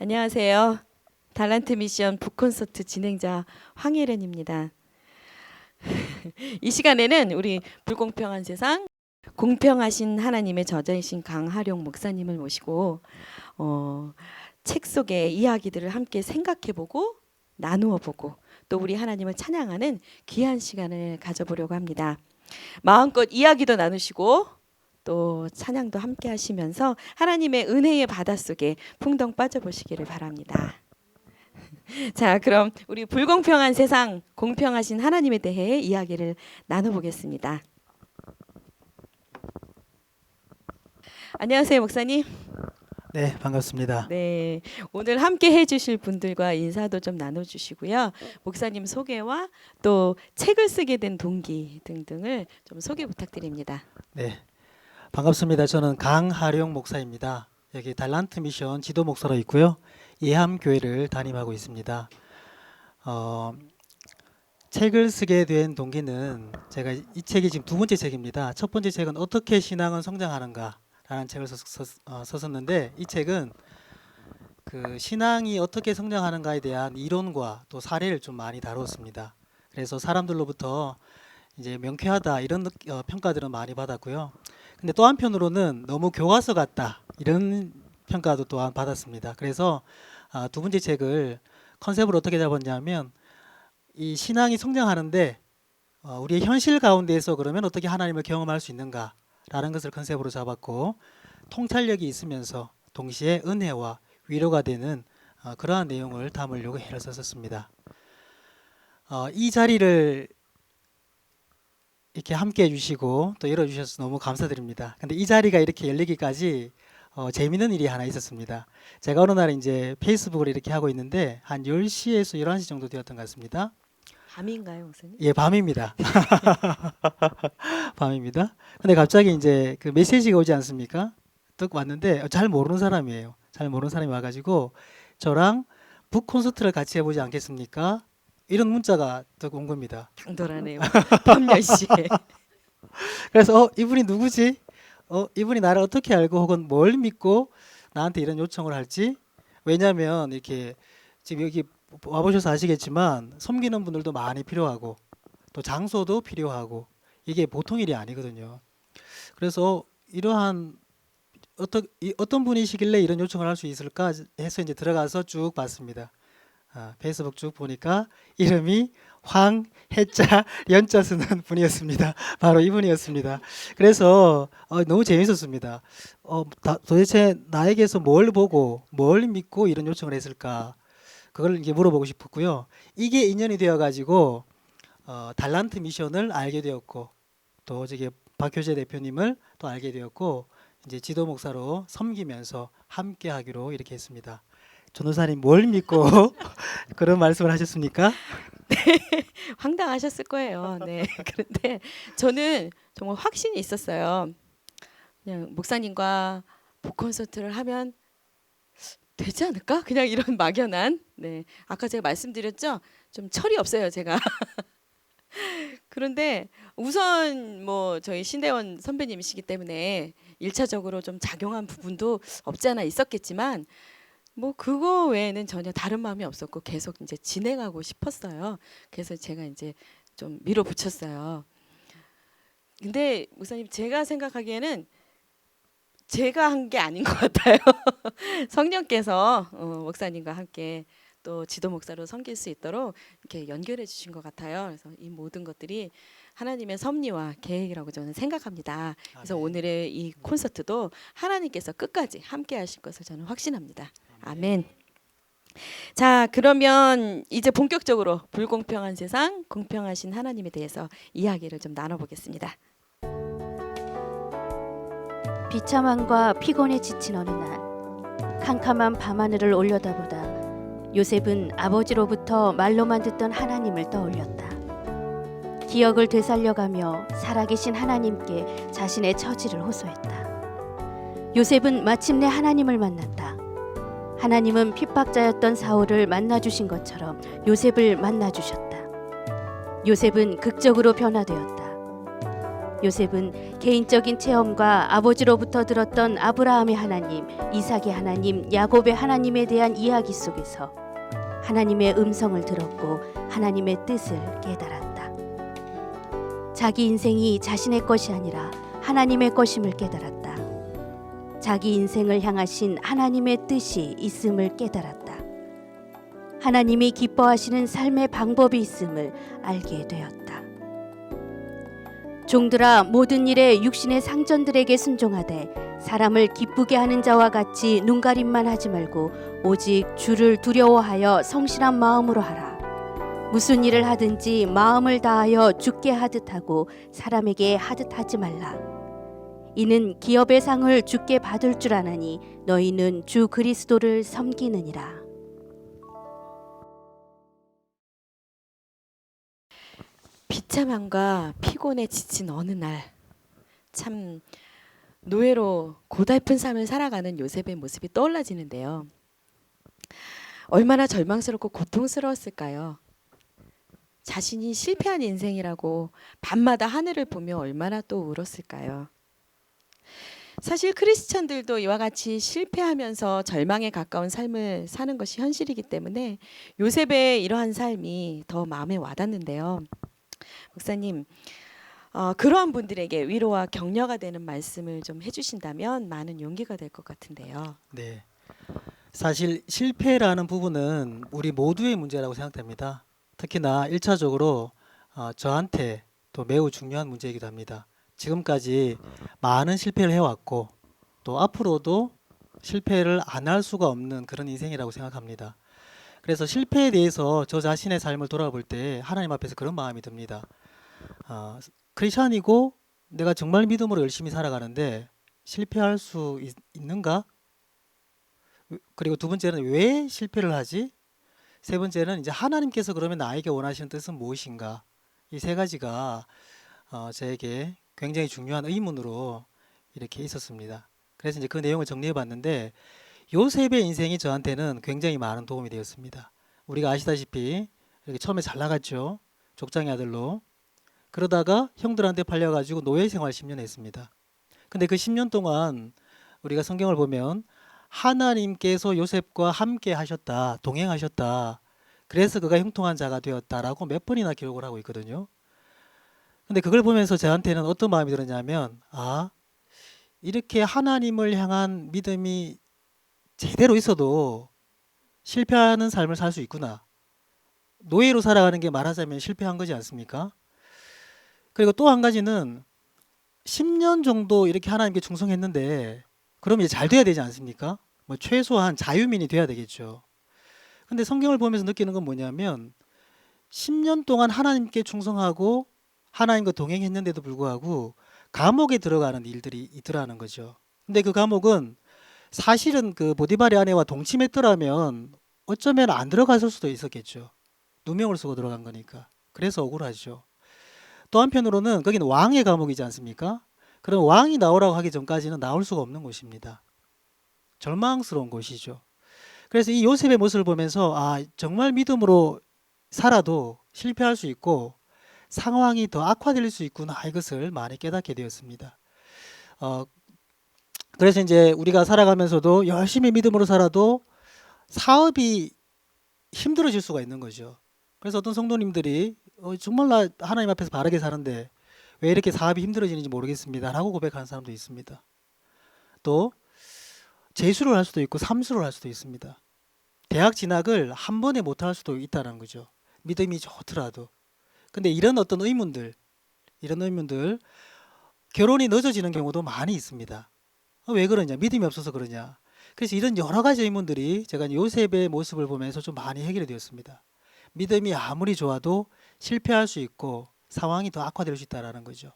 안녕하세요. 달란트 미션 북콘서트 진행자 황혜련입니다. 이 시간에는 우리 불공평한 세상, 공평하신 하나님의 저자이신 강하룡 목사님을 모시고 책 속의 이야기들을 함께 생각해보고 나누어보고 또 우리 하나님을 찬양하는 귀한 시간을 가져보려고 합니다. 마음껏 이야기도 나누시고 또 찬양도 함께 하시면서 하나님의 은혜의 바닷속에 풍덩 빠져보시기를 바랍니다. 자, 그럼 우리 불공평한 세상, 공평하신 하나님에 대해 이야기를 나눠보겠습니다. 안녕하세요, 목사님. 네, 반갑습니다. 네, 오늘 함께 해주실 분들과 인사도 좀 나눠주시고요. 목사님 소개와 또 책을 쓰게 된 동기 등등을 좀 소개 부탁드립니다. 네, 반갑습니다. 저는 강하룡 목사입니다. 여기 달란트 미션 지도 목사로 있고요. 예함 교회를 담임하고 있습니다. 책을 쓰게 된 동기는 제가 이 책이 지금 두 번째 책입니다. 첫 번째 책은 어떻게 신앙은 성장하는가라는 책을 썼었는데 이 책은 그 신앙이 어떻게 성장하는가에 대한 이론과 또 사례를 좀 많이 다루었습니다. 그래서 사람들로부터 이제 명쾌하다 이런 평가들은 많이 받았고요. 근데 또 한편으로는 너무 교과서 같다 이런 평가도 또한 받았습니다. 그래서 두 번째 책을 컨셉을 어떻게 잡았냐면 이 신앙이 성장하는데 우리의 현실 가운데에서 그러면 어떻게 하나님을 경험할 수 있는가라는 것을 컨셉으로 잡았고 통찰력이 있으면서 동시에 은혜와 위로가 되는 그러한 내용을 담으려고 애를 썼습니다. 이 자리를 이렇게 함께 해주시고 또 열어주셔서 너무 감사드립니다. 근데 이 자리가 이렇게 열리기까지 재미있는 일이 하나 있었습니다. 제가 어느 날 이제 페이스북을 이렇게 하고 있는데 한 10시에서 11시 정도 되었던 것 같습니다. 밤인가요, 목사님? 예, 밤입니다. 밤입니다. 근데 갑자기 이제 그 메시지가 오지 않습니까? 딱 왔는데 잘 모르는 사람이에요. 잘 모르는 사람이 와가지고 저랑 북 콘서트를 같이 해보지 않겠습니까? 이런 문자가 딱 온 겁니다. 당돌하네요. 밤 10시에. 그래서 이분이 누구지? 이분이 나를 어떻게 알고 혹은 뭘 믿고 나한테 이런 요청을 할지? 왜냐하면 이렇게 지금 여기 와보셔서 아시겠지만 섬기는 분들도 많이 필요하고 또 장소도 필요하고 이게 보통 일이 아니거든요. 그래서 이러한 어떤 분이시길래 이런 요청을 할 수 있을까 해서 이제 들어가서 쭉 봤습니다. 페이스북 쭉 보니까 이름이 황해자 연자 쓰는 분이었습니다. 바로 이분이었습니다. 그래서 너무 재밌었습니다. 도대체 나에게서 뭘 보고 뭘 믿고 이런 요청을 했을까? 그걸 이제 물어보고 싶었고요. 이게 인연이 되어가지고 달란트 미션을 알게 되었고 또 저기 박효재 대표님을 또 알게 되었고 이제 지도 목사로 섬기면서 함께하기로 이렇게 했습니다. 전도사님 뭘 믿고 그런 말씀을 하셨습니까? 황당하셨을 거예요. 네. 그런데 저는 정말 확신이 있었어요. 그냥 목사님과 북콘서트를 하면 되지 않을까? 그냥 이런 막연한. 네. 아까 제가 말씀드렸죠. 좀 철이 없어요, 제가. 그런데 우선 뭐 저희 신대원 선배님이시기 때문에 1차적으로 좀 작용한 부분도 없지 않아 있었겠지만 뭐 그거 외에는 전혀 다른 마음이 없었고 계속 이제 진행하고 싶었어요. 그래서 제가 이제 좀 밀어붙였어요. 근데 목사님 제가 생각하기에는 제가 한 게 아닌 것 같아요. 성령께서 목사님과 함께 또 지도 목사로 섬길 수 있도록 이렇게 연결해 주신 것 같아요. 그래서 이 모든 것들이 하나님의 섭리와 계획이라고 저는 생각합니다. 그래서 아멘. 오늘의 이 콘서트도 하나님께서 끝까지 함께 하실 것을 저는 확신합니다. 아멘. 자, 그러면 이제 본격적으로 불공평한 세상, 공평하신 하나님에 대해서 이야기를 좀 나눠보겠습니다. 비참함과 피곤에 지친 어느 날 캄캄한 밤하늘을 올려다보다 요셉은 아버지로부터 말로만 듣던 하나님을 떠올렸다. 기억을 되살려가며 살아계신 하나님께 자신의 처지를 호소했다. 요셉은 마침내 하나님을 만났다. 하나님은 핍박자였던 사울을 만나주신 것처럼 요셉을 만나주셨다. 요셉은 극적으로 변화되었다. 요셉은 개인적인 체험과 아버지로부터 들었던 아브라함의 하나님, 이삭의 하나님, 야곱의 하나님에 대한 이야기 속에서 하나님의 음성을 들었고 하나님의 뜻을 깨달았다. 자기 인생이 자신의 것이 아니라 하나님의 것임을 깨달았다. 자기 인생을 향하신 하나님의 뜻이 있음을 깨달았다. 하나님이 기뻐하시는 삶의 방법이 있음을 알게 되었다. 종들아, 모든 일에 육신의 상전들에게 순종하되 사람을 기쁘게 하는 자와 같이 눈가림만 하지 말고 오직 주를 두려워하여 성실한 마음으로 하라. 무슨 일을 하든지 마음을 다하여 주께 하듯 하고 사람에게 하듯 하지 말라. 이는 기업의 상을 주께 받을 줄 아나니 너희는 주 그리스도를 섬기느니라. 비참함과 피곤에 지친 어느 날, 참 노예로 고달픈 삶을 살아가는 요셉의 모습이 떠올라지는데요. 얼마나 절망스럽고 고통스러웠을까요? 자신이 실패한 인생이라고 밤마다 하늘을 보며 얼마나 또 울었을까요? 사실 크리스천들도 이와 같이 실패하면서 절망에 가까운 삶을 사는 것이 현실이기 때문에 요셉의 이러한 삶이 더 마음에 와닿는데요. 목사님, 그러한 분들에게 위로와 격려가 되는 말씀을 좀 해주신다면 많은 용기가 될 것 같은데요. 네. 사실 실패라는 부분은 우리 모두의 문제라고 생각됩니다. 특히나 1차적으로 저한테 또 매우 중요한 문제이기도 합니다. 지금까지 많은 실패를 해왔고 또 앞으로도 실패를 안 할 수가 없는 그런 인생이라고 생각합니다. 그래서 실패에 대해서 저 자신의 삶을 돌아볼 때 하나님 앞에서 그런 마음이 듭니다. 크리스찬이고 내가 정말 믿음으로 열심히 살아가는데 실패할 수 있는가? 그리고 두 번째는 왜 실패를 하지? 세 번째는 이제 하나님께서 그러면 나에게 원하시는 뜻은 무엇인가? 이 세 가지가 저에게 굉장히 중요한 의문으로 이렇게 있었습니다. 그래서 이제 그 내용을 정리해 봤는데 요셉의 인생이 저한테는 굉장히 많은 도움이 되었습니다. 우리가 아시다시피 이렇게 처음에 잘 나갔죠. 족장의 아들로. 그러다가 형들한테 팔려가지고 노예 생활 10년 했습니다. 근데 그 10년 동안 우리가 성경을 보면 하나님께서 요셉과 함께 하셨다, 동행하셨다. 그래서 그가 형통한 자가 되었다라고 몇 번이나 기록을 하고 있거든요. 근데 그걸 보면서 저한테는 어떤 마음이 들었냐면, 이렇게 하나님을 향한 믿음이 제대로 있어도 실패하는 삶을 살 수 있구나. 노예로 살아가는 게 말하자면 실패한 거지 않습니까? 그리고 또 한 가지는 10년 정도 이렇게 하나님께 충성했는데 그럼 이제 잘 돼야 되지 않습니까? 뭐 최소한 자유민이 돼야 되겠죠. 근데 성경을 보면서 느끼는 건 뭐냐면 10년 동안 하나님께 충성하고 하나님과 동행했는데도 불구하고 감옥에 들어가는 일들이 있더라는 거죠. 근데 그 감옥은 사실은 그 보디발의 아내와 동침했더라면 어쩌면 안 들어갔을 수도 있었겠죠. 누명을 쓰고 들어간 거니까. 그래서 억울하죠. 또 한편으로는 거기는 왕의 감옥이지 않습니까? 그럼 왕이 나오라고 하기 전까지는 나올 수가 없는 곳입니다. 절망스러운 곳이죠. 그래서 이 요셉의 모습을 보면서 정말 믿음으로 살아도 실패할 수 있고 상황이 더 악화될 수 있구나, 이것을 많이 깨닫게 되었습니다. 그래서 이제 우리가 살아가면서도 열심히 믿음으로 살아도 사업이 힘들어질 수가 있는 거죠. 그래서 어떤 성도님들이 정말 나 하나님 앞에서 바르게 사는데 왜 이렇게 사업이 힘들어지는지 모르겠습니다 라고 고백하는 사람도 있습니다. 또 재수를 할 수도 있고 삼수를 할 수도 있습니다. 대학 진학을 한 번에 못할 수도 있다는 거죠. 믿음이 좋더라도. 근데 이런 어떤 의문들, 결혼이 늦어지는 경우도 많이 있습니다. 왜 그러냐? 믿음이 없어서 그러냐? 그래서 이런 여러 가지 의문들이 제가 요셉의 모습을 보면서 좀 많이 해결이 되었습니다. 믿음이 아무리 좋아도 실패할 수 있고 상황이 더 악화될 수 있다는 거죠.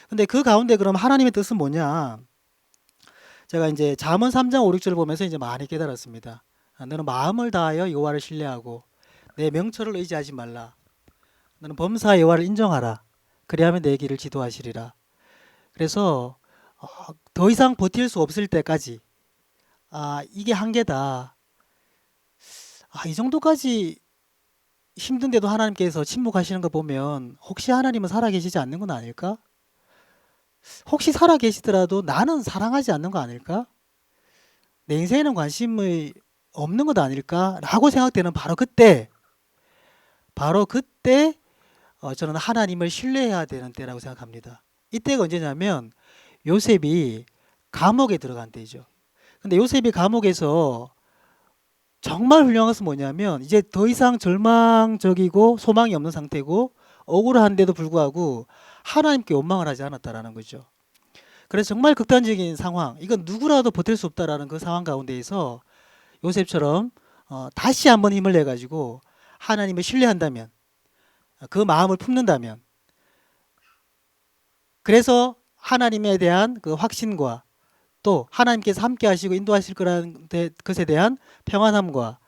근데 그 가운데 그럼 하나님의 뜻은 뭐냐? 제가 이제 잠언 3장 5, 6절을 보면서 이제 많이 깨달았습니다. 너는 마음을 다하여 여호와를 신뢰하고 내 명철을 의지하지 말라. 너는 범사 여호와를 인정하라. 그리하면 내 길을 지도하시리라. 그래서 더 이상 버틸 수 없을 때까지 이게 한계다. 이 정도까지 힘든데도 하나님께서 침묵하시는 거 보면 혹시 하나님은 살아계시지 않는 건 아닐까? 혹시 살아 계시더라도 나는 사랑하지 않는 거 아닐까? 내 인생에는 관심이 없는 것 아닐까라고 생각되는 바로 그때 저는 하나님을 신뢰해야 되는 때라고 생각합니다. 이때가 언제냐면 요셉이 감옥에 들어간 때이죠. 근데 요셉이 감옥에서 정말 훌륭한 것은 뭐냐면 이제 더 이상 절망적이고 소망이 없는 상태고 억울한데도 불구하고 하나님께 원망을 하지 않았다라는 거죠. 그래서 정말 극단적인 상황, 이건 누구라도 버틸 수 없다라는 그 상황 가운데에서 요셉처럼 다시 한번 힘을 내 가지고 하나님을 신뢰한다면, 그 마음을 품는다면, 그래서 하나님에 대한 그 확신과 또 하나님께서 함께 하시고 인도하실 거라는 것에 대한 평안함과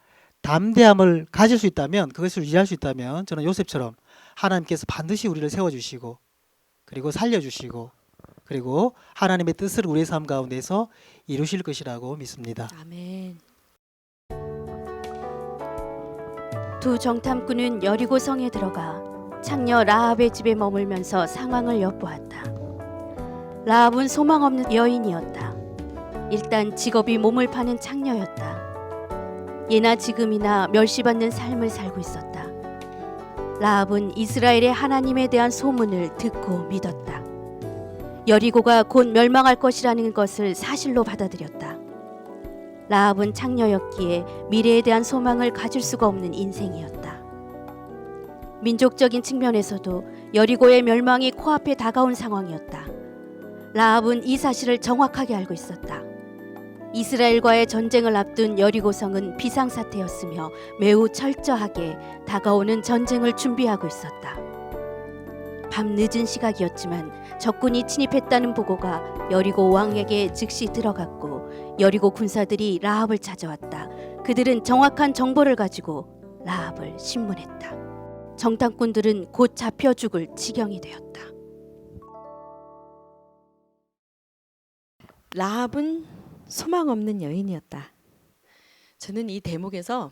담대함을 가질 수 있다면, 그것을 유지할 수 있다면 저는 요셉처럼 하나님께서 반드시 우리를 세워주시고 그리고 살려주시고 그리고 하나님의 뜻을 우리의 삶 가운데서 이루실 것이라고 믿습니다. 아멘. 두 정탐꾼은 여리고 성에 들어가 창녀 라합의 집에 머물면서 상황을 엿보았다. 라합은 소망 없는 여인이었다. 일단 직업이 몸을 파는 창녀였다. 예나 지금이나 멸시받는 삶을 살고 있었다. 라합은 이스라엘의 하나님에 대한 소문을 듣고 믿었다. 여리고가 곧 멸망할 것이라는 것을 사실로 받아들였다. 라합은 창녀였기에 미래에 대한 소망을 가질 수가 없는 인생이었다. 민족적인 측면에서도 여리고의 멸망이 코앞에 다가온 상황이었다. 라합은 이 사실을 정확하게 알고 있었다. 이스라엘과의 전쟁을 앞둔 여리고성은 비상사태였으며 매우 철저하게 다가오는 전쟁을 준비하고 있었다. 밤 늦은 시각이었지만 적군이 침입했다는 보고가 여리고 왕에게 즉시 들어갔고 여리고 군사들이 라합을 찾아왔다. 그들은 정확한 정보를 가지고 라합을 신문했다. 정탐꾼들은 곧 잡혀 죽을 지경이 되었다. 라합은 소망 없는 여인이었다. 저는 이 대목에서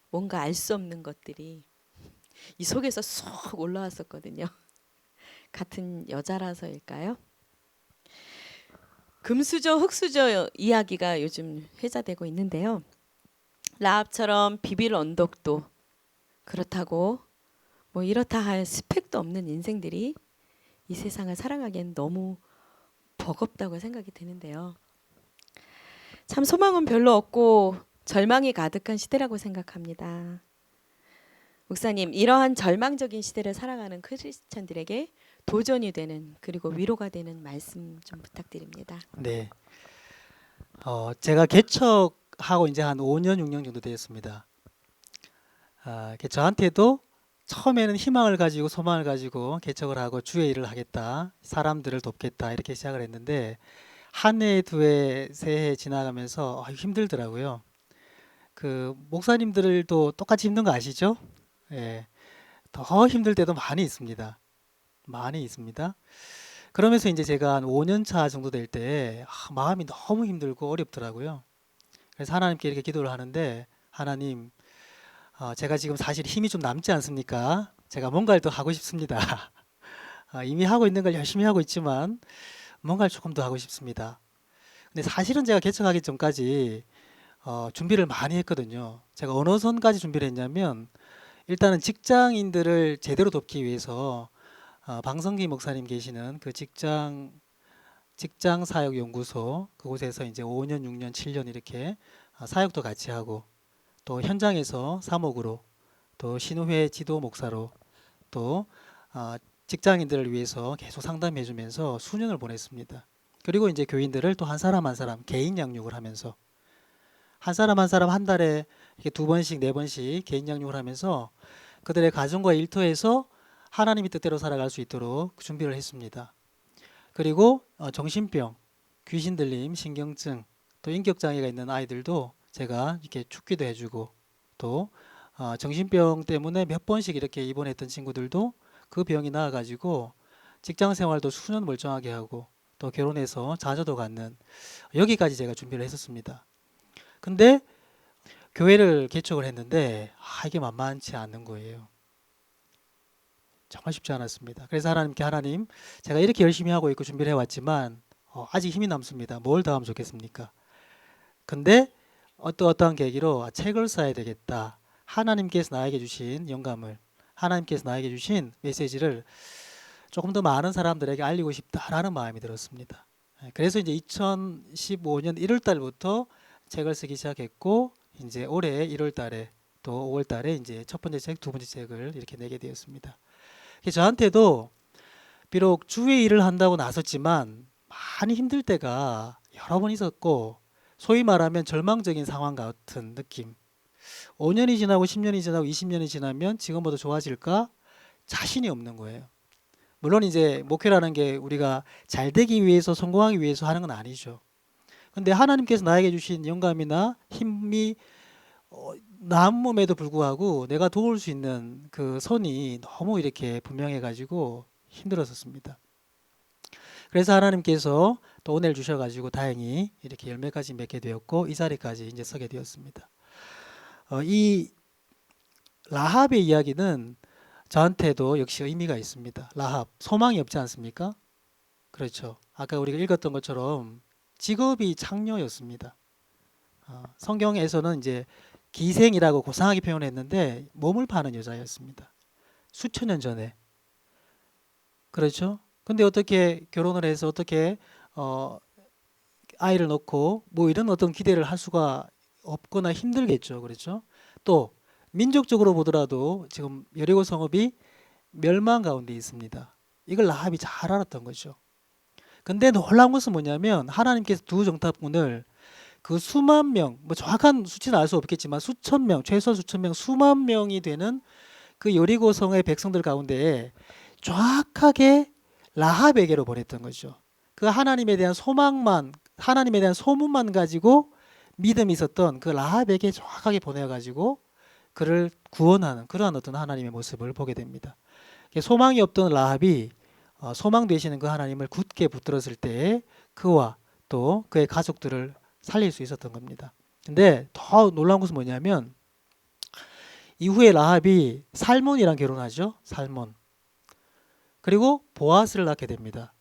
뭔가 알 수 없는 것들이 이 속에서 쏙 올라왔었거든요. 같은 여자라서일까요? 금수저 흙수저 이야기가 요즘 회자되고 있는데요. 라합처럼 비빌 언덕도 그렇다고 뭐 이렇다 할 스펙도 없는 인생들이 이 세상을 살아가기엔 너무 버겁다고 생각이 드는데요. 참 소망은 별로 없고 절망이 가득한 시대라고 생각합니다. 목사님, 이러한 절망적인 시대를 살아가는 크리스천들에게 도전이 되는 그리고 위로가 되는 말씀 좀 부탁드립니다. 네, 제가 개척하고 이제 한 5년 6년 정도 되었습니다. 저한테도 처음에는 희망을 가지고 소망을 가지고 개척을 하고 주의 일을 하겠다, 사람들을 돕겠다 이렇게 시작을 했는데 한 해, 두 해, 세 해 지나가면서 힘들더라고요. 그 목사님들도 똑같이 힘든 거 아시죠? 예, 더 힘들 때도 많이 있습니다. 많이 있습니다. 그러면서 이제 제가 한 5년 차 정도 될 때 마음이 너무 힘들고 어렵더라고요. 그래서 하나님께 이렇게 기도를 하는데, 하나님, 제가 지금 사실 힘이 좀 남지 않습니까? 제가 뭔가를 더 하고 싶습니다. 이미 하고 있는 걸 열심히 하고 있지만 뭔가를 조금 더 하고 싶습니다. 근데 사실은 제가 개척하기 전까지 준비를 많이 했거든요. 제가 어느 선까지 준비를 했냐면, 일단은 직장인들을 제대로 돕기 위해서 방성기 목사님 계시는 그 직장사역연구소, 그곳에서 이제 5년, 6년, 7년 이렇게 사역도 같이 하고, 또 현장에서 사목으로, 또 신우회 지도 목사로, 또 직장인들을 위해서 계속 상담해 주면서 수년을 보냈습니다. 그리고 이제 교인들을 또 한 사람 한 사람 개인 양육을 하면서 한 사람 한 사람 한 달에 이렇게 2번씩 4번씩 개인 양육을 하면서 그들의 가정과 일터에서 하나님의 뜻대로 살아갈 수 있도록 준비를 했습니다. 그리고 정신병, 귀신 들림, 신경증, 또 인격장애가 있는 아이들도 제가 이렇게 축기도 해주고, 또 정신병 때문에 몇 번씩 이렇게 입원했던 친구들도 그 병이 나아가지고 직장 생활도 수년 멀쩡하게 하고, 또 결혼해서 자녀도 갖는, 여기까지 제가 준비를 했었습니다. 근데 교회를 개척을 했는데 이게 만만치 않은 거예요. 정말 쉽지 않았습니다. 그래서 하나님께 하나님 제가 이렇게 열심히 하고 있고 준비를 해왔지만 아직 힘이 남습니다. 뭘 더 하면 좋겠습니까? 근데 어떠한 계기로 책을 써야 되겠다. 하나님께서 나에게 주신 영감을 하나님께서 나에게 주신 메시지를 조금 더 많은 사람들에게 알리고 싶다라는 마음이 들었습니다. 그래서 이제 2015년 1월 달부터 책을 쓰기 시작했고 이제 올해 1월 달에 또 5월 달에 이제 첫 번째 책, 두 번째 책을 이렇게 내게 되었습니다. 저한테도 비록 주의 일을 한다고 나섰지만 많이 힘들 때가 여러 번 있었고 소위 말하면 절망적인 상황 같은 느낌. 5년이 지나고 10년이 지나고 20년이 지나면 지금보다 좋아질까? 자신이 없는 거예요. 물론 이제 목회라는 게 우리가 잘 되기 위해서 성공하기 위해서 하는 건 아니죠. 근데 하나님께서 나에게 주신 영감이나 힘이 남음에도 불구하고 내가 도울 수 있는 그 선이 너무 이렇게 분명해 가지고 힘들었었습니다. 그래서 하나님께서 또 은혜를 주셔가지고 다행히 이렇게 열매까지 맺게 되었고 이 자리까지 이제 서게 되었습니다. 이 라합의 이야기는 저한테도 역시 의미가 있습니다. 라합, 소망이 없지 않습니까? 그렇죠. 아까 우리가 읽었던 것처럼 직업이 창녀였습니다. 성경에서는 이제 기생이라고 고상하게 표현했는데 몸을 파는 여자였습니다. 수천 년 전에. 그렇죠. 근데 어떻게 결혼을 해서 어떻게 아이를 낳고 뭐 이런 어떤 기대를 할 수가 없거나 힘들겠죠. 그렇죠. 또 민족적으로 보더라도 지금 여리고 성읍이 멸망 가운데 있습니다. 이걸 라합이 잘 알았던 거죠. 근데 놀라운 것은 뭐냐면 하나님께서 두 정탐꾼을 그 수만 명, 뭐 정확한 수치는 알 수 없겠지만 수천 명, 최소한 수천 명, 수만 명이 되는 그 여리고 성의 백성들 가운데 정확하게 라합에게로 보냈던 거죠. 그 하나님에 대한 소망만, 하나님에 대한 소문만 가지고 믿음이 있었던 그 라합에게 정확하게 보내가지고 그를 구원하는 그러한 어떤 하나님의 모습을 보게 됩니다. 소망이 없던 라합이 소망 되시는 그 하나님을 굳게 붙들었을 때 그와 또 그의 가족들을 살릴 수 있었던 겁니다. 근데 더 놀라운 것은 뭐냐면 이후에 라합이 살몬이랑 결혼하죠. 살몬. 그리고 보아스를 낳게 됩니다.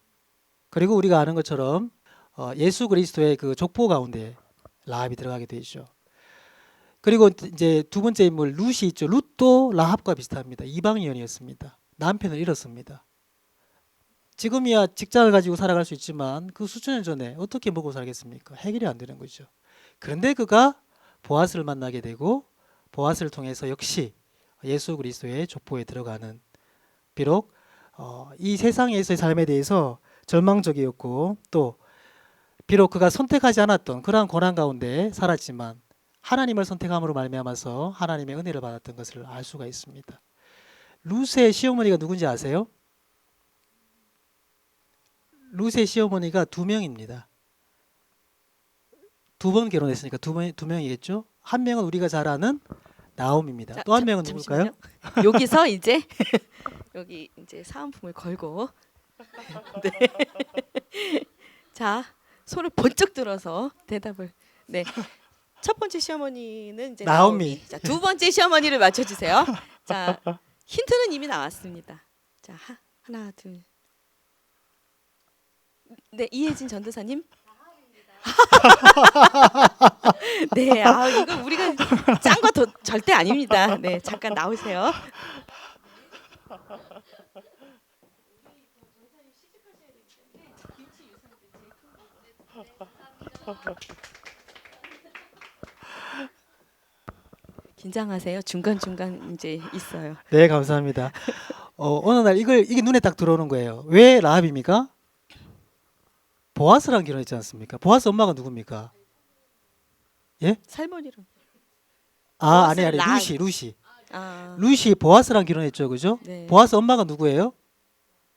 그리고 우리가 아는 것처럼 예수 그리스도의 그 족보 가운데 라합이 들어가게 되죠. 그리고 이제 두 번째 인물 룻이 있죠. 룻도 라합과 비슷합니다. 이방인이었습니다. 남편을 잃었습니다. 지금이야 직장을 가지고 살아갈 수 있지만 그 수천 년 전에 어떻게 먹고 살겠습니까? 해결이 안 되는 거죠. 그런데 그가 보아스를 만나게 되고 보아스를 통해서 역시 예수 그리스도의 족보에 들어가는 비록 이 세상에서의 삶에 대해서 절망적이었고 또 비록 그가 선택하지 않았던 그러한 고난 가운데 살았지만 하나님을 선택함으로 말미암아서 하나님의 은혜를 받았던 것을 알 수가 있습니다. 룻의 시어머니가 누군지 아세요? 룻의 시어머니가 두 명입니다. 두 번 결혼했으니까 두 명이겠죠? 한 명은 우리가 잘 아는 나옴입니다. 또 한 명은 누굴까요? 여기서 이제 여기 이제 사은품을 걸고 네. 자, 손을 번쩍 들어서 대답을 네. 첫 번째 시어머니는 이제 나오미. 자, 두 번째 시어머니를 맞춰 주세요. 자, 힌트는 이미 나왔습니다. 자, 하나, 둘. 네, 이혜진 전도사님. 네, 이거 우리가 짠 거 절대 아닙니다. 네, 잠깐 나오세요. 긴장하세요. 중간중간 이제 있어요. 네, 감사합니다. 어느 날 이게 눈에 딱 들어오는 거예요. 왜 라합입니까? 보아스랑 결혼했지 않습니까? 보아스 엄마가 누굽니까? 예? 살몬이로. 아니 라합. 루시. 아, 루시 보아스랑 결혼했죠, 그죠? 네. 보아스 엄마가 누구예요?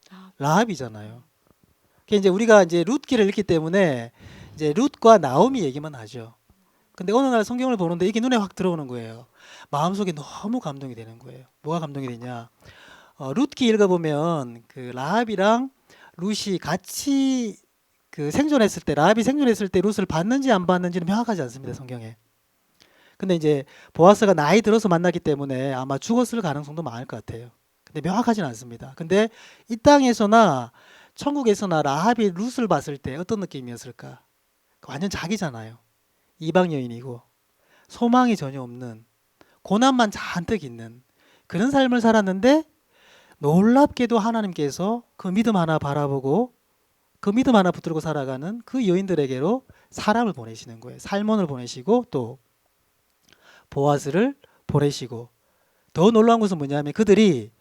아, 라합이잖아요. 그게 이제 우리가 이제 룻기를 읽기 때문에 이제 룻과 나오미 얘기만 하죠. 근데 어느 날 성경을 보는데 이게 눈에 확 들어오는 거예요. 마음속에 너무 감동이 되는 거예요. 뭐가 감동이 되냐? 룻기 읽어보면 그 라합이랑 룻이 같이 그 생존했을 때 라합이 생존했을 때 룻을 봤는지 안 봤는지는 명확하지 않습니다, 성경에. 근데 이제 보아스가 나이 들어서 만났기 때문에 아마 죽었을 가능성도 많을 것 같아요. 근데 명확하지는 않습니다. 근데 이 땅에서나 천국에서나 라합이 룻을 봤을 때 어떤 느낌이었을까? 완전 자기잖아요. 이방 여인이고 소망이 전혀 없는, 고난만 잔뜩 있는 그런 삶을 살았는데, 놀랍게도 하나님께서 그 믿음 하나 바라보고 그 믿음 하나 붙들고 살아가는 그 여인들에게로 사람을 보내시는 거예요. 살몬을 보내시고 또 보아스를 보내시고, 더 놀라운 것은 뭐냐면 그들이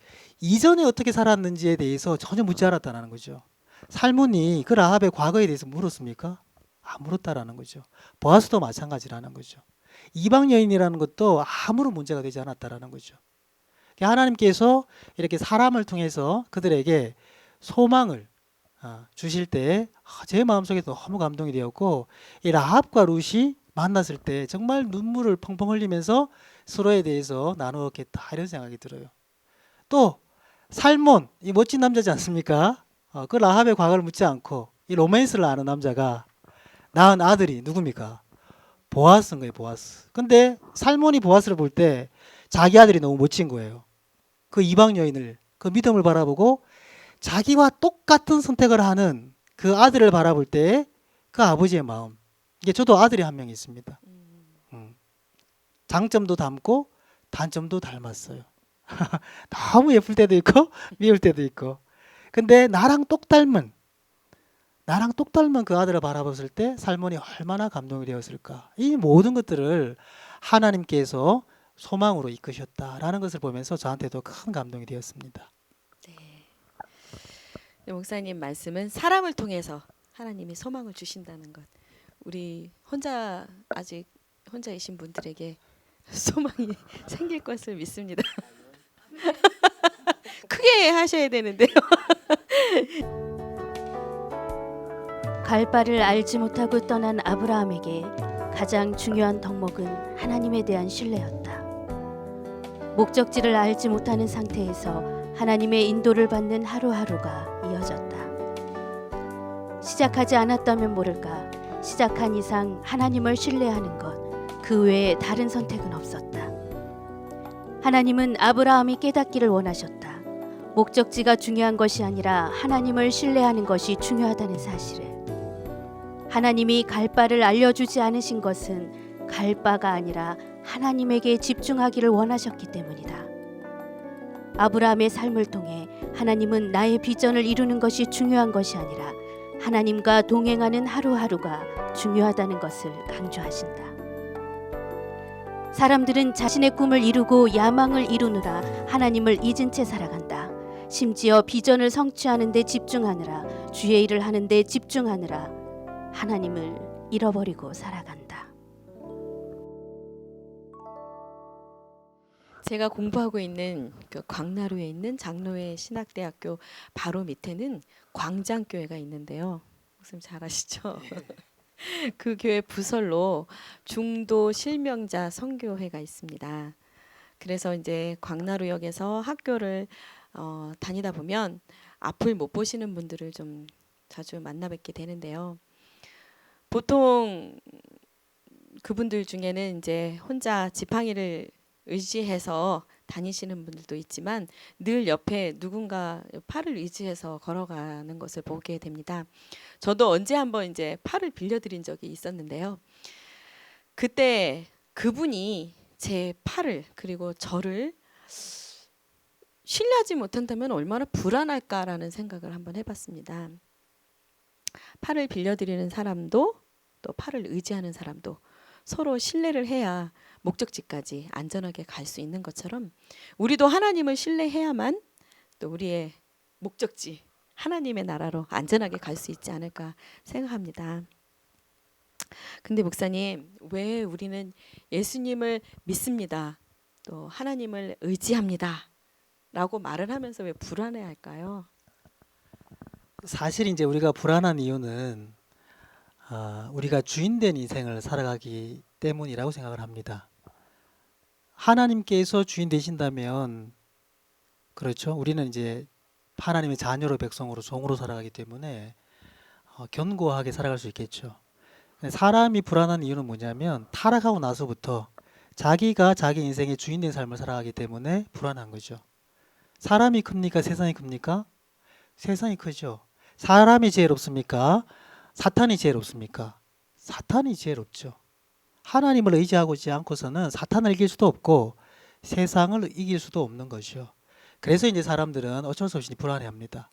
이전에 어떻게 살았는지에 대해서 전혀 묻지 않았다는 거죠. 살몬이 그 라합의 과거에 대해서 물었습니까? 안 물었다라는 거죠. 보아스도 마찬가지라는 거죠. 이방 여인이라는 것도 아무런 문제가 되지 않았다라는 거죠. 하나님께서 이렇게 사람을 통해서 그들에게 소망을 주실 때 제 마음속에 너무 감동이 되었고, 이 라합과 룻이 만났을 때 정말 눈물을 펑펑 흘리면서 서로에 대해서 나누었겠다, 이런 생각이 들어요. 또 살몬, 이 멋진 남자지 않습니까? 그 라합의 과거를 묻지 않고 이 로맨스를 아는 남자가 낳은 아들이 누굽니까? 보아스인 거예요. 보아스. 근데 살몬이 보아스를 볼 때 자기 아들이 너무 멋진 거예요. 그 이방 여인을, 그 믿음을 바라보고 자기와 똑같은 선택을 하는 그 아들을 바라볼 때 그 아버지의 마음. 이게 저도 아들이 한 명 있습니다. 장점도 닮고 단점도 닮았어요. 너무 예쁠 때도 있고 미울 때도 있고. 근데 나랑 똑 닮은 그 아들을 바라봤을 때 살몬이 얼마나 감동이 되었을까. 이 모든 것들을 하나님께서 소망으로 이끄셨다라는 것을 보면서 저한테도 큰 감동이 되었습니다. 네, 목사님 말씀은 사람을 통해서 하나님이 소망을 주신다는 것. 우리 아직 혼자이신 분들에게 소망이 생길 것을 믿습니다. 크게 하셔야 되는데요. 갈 바를 알지 못하고 떠난 아브라함에게 가장 중요한 덕목은 하나님에 대한 신뢰였다. 목적지를 알지 못하는 상태에서 하나님의 인도를 받는 하루하루가 이어졌다. 시작하지 않았다면 모를까, 시작한 이상 하나님을 신뢰하는 것, 그 외에 다른 선택은 없었다. 하나님은 아브라함이 깨닫기를 원하셨다. 목적지가 중요한 것이 아니라 하나님을 신뢰하는 것이 중요하다는 사실을. 하나님이 갈 바를 알려주지 않으신 것은 갈 바가 아니라 하나님에게 집중하기를 원하셨기 때문이다. 아브라함의 삶을 통해 하나님은 나의 비전을 이루는 것이 중요한 것이 아니라 하나님과 동행하는 하루하루가 중요하다는 것을 강조하신다. 사람들은 자신의 꿈을 이루고 야망을 이루느라 하나님을 잊은 채 살아간다. 심지어 비전을 성취하는 데 집중하느라, 주의 일을 하는 데 집중하느라 하나님을 잃어버리고 살아간다. 제가 공부하고 있는 그 광나루에 있는 장로회 신학대학교 바로 밑에는 광장교회가 있는데요. 목사님 잘 아시죠? 그 교회 부설로 중도 실명자 선교회가 있습니다. 그래서 이제 광나루역에서 학교를 다니다 보면 앞을 못 보시는 분들을 좀 자주 만나 뵙게 되는데요. 보통 그분들 중에는 이제 혼자 지팡이를 의지해서 다니시는 분들도 있지만 늘 옆에 누군가 팔을 의지해서 걸어가는 것을 보게 됩니다. 저도 언제 한번 이제 팔을 빌려드린 적이 있었는데요. 그때 그분이 제 팔을, 그리고 저를 신뢰하지 못한다면 얼마나 불안할까라는 생각을 한번 해봤습니다. 팔을 빌려드리는 사람도 또 팔을 의지하는 사람도 서로 신뢰를 해야 목적지까지 안전하게 갈 수 있는 것처럼 우리도 하나님을 신뢰해야만 또 우리의 목적지 하나님의 나라로 안전하게 갈 수 있지 않을까 생각합니다. 근데 목사님, 왜 우리는 예수님을 믿습니다, 또 하나님을 의지합니다 라고 말을 하면서 왜 불안해할까요? 사실 이제 우리가 불안한 이유는 우리가 주인된 인생을 살아가기 때문이라고 생각을 합니다. 하나님께서 주인 되신다면, 그렇죠, 우리는 이제 하나님의 자녀로, 백성으로, 종으로 살아가기 때문에 견고하게 살아갈 수 있겠죠. 사람이 불안한 이유는 뭐냐면 타락하고 나서부터 자기가 자기 인생의 주인된 삶을 살아가기 때문에 불안한 거죠. 사람이 큽니까? 세상이 큽니까? 세상이 크죠. 사람이 제일 없습니까? 사탄이 제일 없습니까? 사탄이 제일 없죠. 하나님을 의지하지 않고서는 사탄을 이길 수도 없고 세상을 이길 수도 없는 것이요. 그래서 이제 사람들은 어쩔 수 없이 불안해합니다.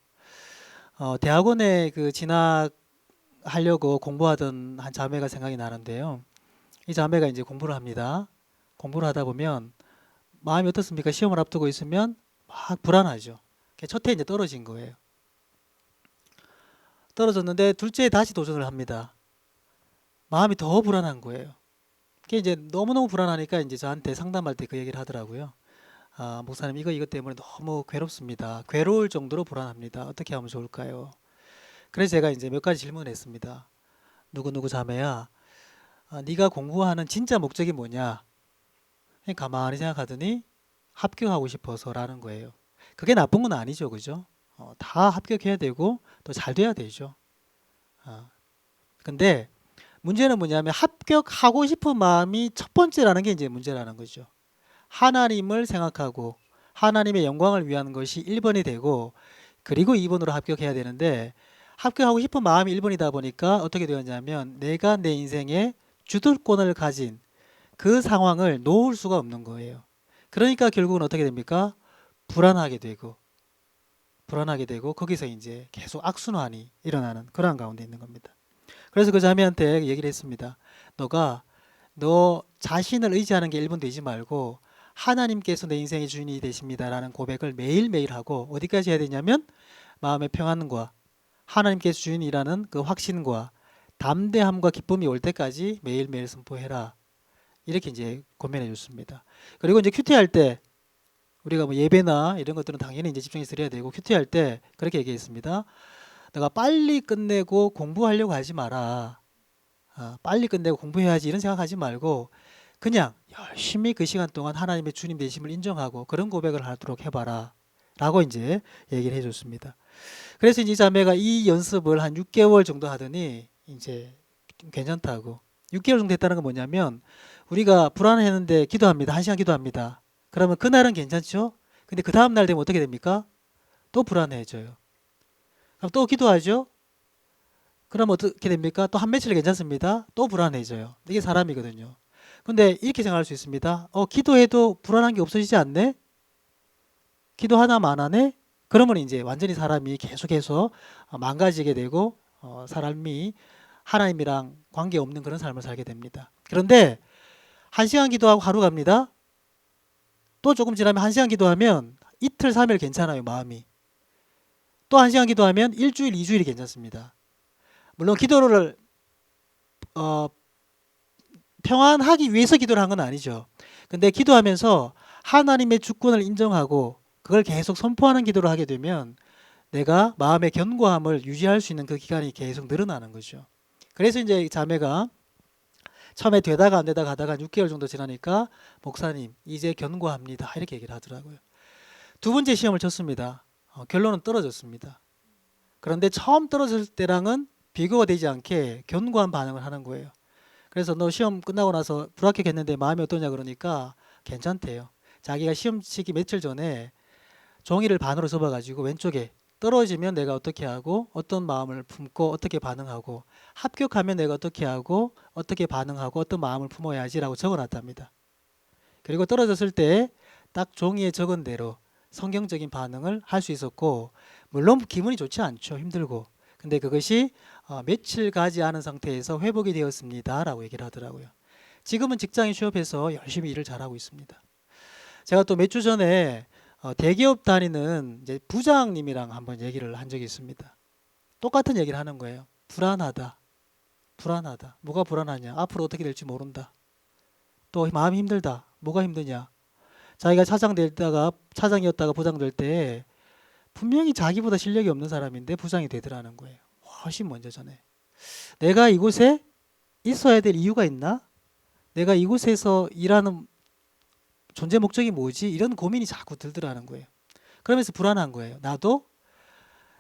대학원에 그 진학하려고 공부하던 한 자매가 생각이 나는데요. 이 자매가 이제 공부를 합니다. 공부를 하다 보면 마음이 어떻습니까? 시험을 앞두고 있으면 막 불안하죠. 첫 해 이제 떨어진 거예요. 떨어졌는데 둘째에 다시 도전을 합니다. 마음이 더 불안한 거예요. 그게 이제 너무너무 불안하니까 이제 저한테 상담할 때 그 얘기를 하더라고요. 아, 목사님 이것 때문에 너무 괴롭습니다. 괴로울 정도로 불안합니다. 어떻게 하면 좋을까요? 그래서 제가 이제 몇 가지 질문을 했습니다. 누구누구 자매야, 네가 공부하는 진짜 목적이 뭐냐? 가만히 생각하더니 합격하고 싶어서라는 거예요. 그게 나쁜 건 아니죠, 그죠? 다 합격해야 되고 또 잘 돼야 되죠. 근데 문제는 뭐냐면 합격하고 싶은 마음이 첫 번째라는 게 이제 문제라는 거죠. 하나님을 생각하고 하나님의 영광을 위한 것이 1번이 되고 그리고 2번으로 합격해야 되는데 합격하고 싶은 마음이 1번이다 보니까 어떻게 되었냐면 내가 내 인생에 주도권을 가진 그 상황을 놓을 수가 없는 거예요. 그러니까 결국은 어떻게 됩니까? 불안하게 되고 거기서 이제 계속 악순환이 일어나는 그러한 가운데 있는 겁니다. 그래서 그 자매한테 얘기를 했습니다. 너 자신을 의지하는 게 1번 되지 말고 하나님께서 내 인생의 주인이 되십니다라는 고백을 매일매일 하고 어디까지 해야 되냐면 마음의 평안과 하나님께서 주인이라는 그 확신과 담대함과 기쁨이 올 때까지 매일매일 선포해라. 이렇게 이제 권면해 줬습니다. 그리고 이제 큐티할 때 우리가 뭐 예배나 이런 것들은 당연히 이제 집중해서 드려야 되고 큐티할 때 그렇게 얘기했습니다. 내가 빨리 끝내고 공부하려고 하지 마라. 빨리 끝내고 공부해야지 이런 생각하지 말고 그냥 열심히 그 시간 동안 하나님의 주님 되심을 인정하고 그런 고백을 하도록 해봐라. 라고 이제 얘기를 해줬습니다. 그래서 이제 이 자매가 이 연습을 한 6개월 정도 하더니 이제 좀 괜찮다고. 6개월 정도 했다는 건 뭐냐면 우리가 불안했는데 기도합니다. 1시간 기도합니다. 그러면 그날은 괜찮죠? 근데 그 다음 날 되면 어떻게 됩니까? 또 불안해져요. 그럼 또 기도하죠? 그럼 어떻게 됩니까? 또 한 며칠 괜찮습니다. 또 불안해져요. 이게 사람이거든요. 근데 이렇게 생각할 수 있습니다. 기도해도 불안한 게 없어지지 않네? 기도 하나만 안 하네? 그러면 이제 완전히 사람이 계속해서 망가지게 되고 사람이 하나님이랑 관계없는 그런 삶을 살게 됩니다. 그런데 1시간 기도하고 하루 갑니다. 또 조금 지나면 1시간 기도하면 이틀 3일 괜찮아요. 마음이. 또 1시간 기도하면 일주일 2주일이 괜찮습니다. 물론 기도를 평안하기 위해서 기도를 한 건 아니죠. 근데 기도하면서 하나님의 주권을 인정하고 그걸 계속 선포하는 기도를 하게 되면 내가 마음의 견고함을 유지할 수 있는 그 기간이 계속 늘어나는 거죠. 그래서 이제 자매가 처음에 되다가 안 되다가 하다가 6개월 정도 지나니까 목사님 이제 견고합니다 이렇게 얘기를 하더라고요. 두 번째 시험을 쳤습니다. 결론은 떨어졌습니다. 그런데 처음 떨어졌을 때랑은 비교가 되지 않게 견고한 반응을 하는 거예요. 그래서 너 시험 끝나고 나서 불합격했는데 마음이 어떠냐 그러니까 괜찮대요. 자기가 시험 치기 며칠 전에 종이를 반으로 접어가지고 왼쪽에 떨어지면 내가 어떻게 하고 어떤 마음을 품고 어떻게 반응하고 합격하면 내가 어떻게 하고 어떻게 반응하고 어떤 마음을 품어야지라고 적어놨답니다. 그리고 떨어졌을 때 딱 종이에 적은 대로 성경적인 반응을 할 수 있었고 물론 기분이 좋지 않죠. 힘들고. 근데 그것이 며칠 가지 않은 상태에서 회복이 되었습니다 라고 얘기를 하더라고요. 지금은 직장에 취업해서 열심히 일을 잘하고 있습니다. 제가 또 몇 주 전에 대기업 다니는 이제 부장님이랑 한번 얘기를 한 적이 있습니다. 똑같은 얘기를 하는 거예요. 불안하다. 뭐가 불안하냐? 앞으로 어떻게 될지 모른다. 또 마음이 힘들다. 뭐가 힘드냐? 자기가 차장이었다가 부장 될 때 분명히 자기보다 실력이 없는 사람인데 부장이 되더라는 거예요. 훨씬 먼저 전에. 내가 이곳에 있어야 될 이유가 있나? 내가 이곳에서 일하는 존재 목적이 뭐지? 이런 고민이 자꾸 들더라는 거예요. 그러면서 불안한 거예요. 나도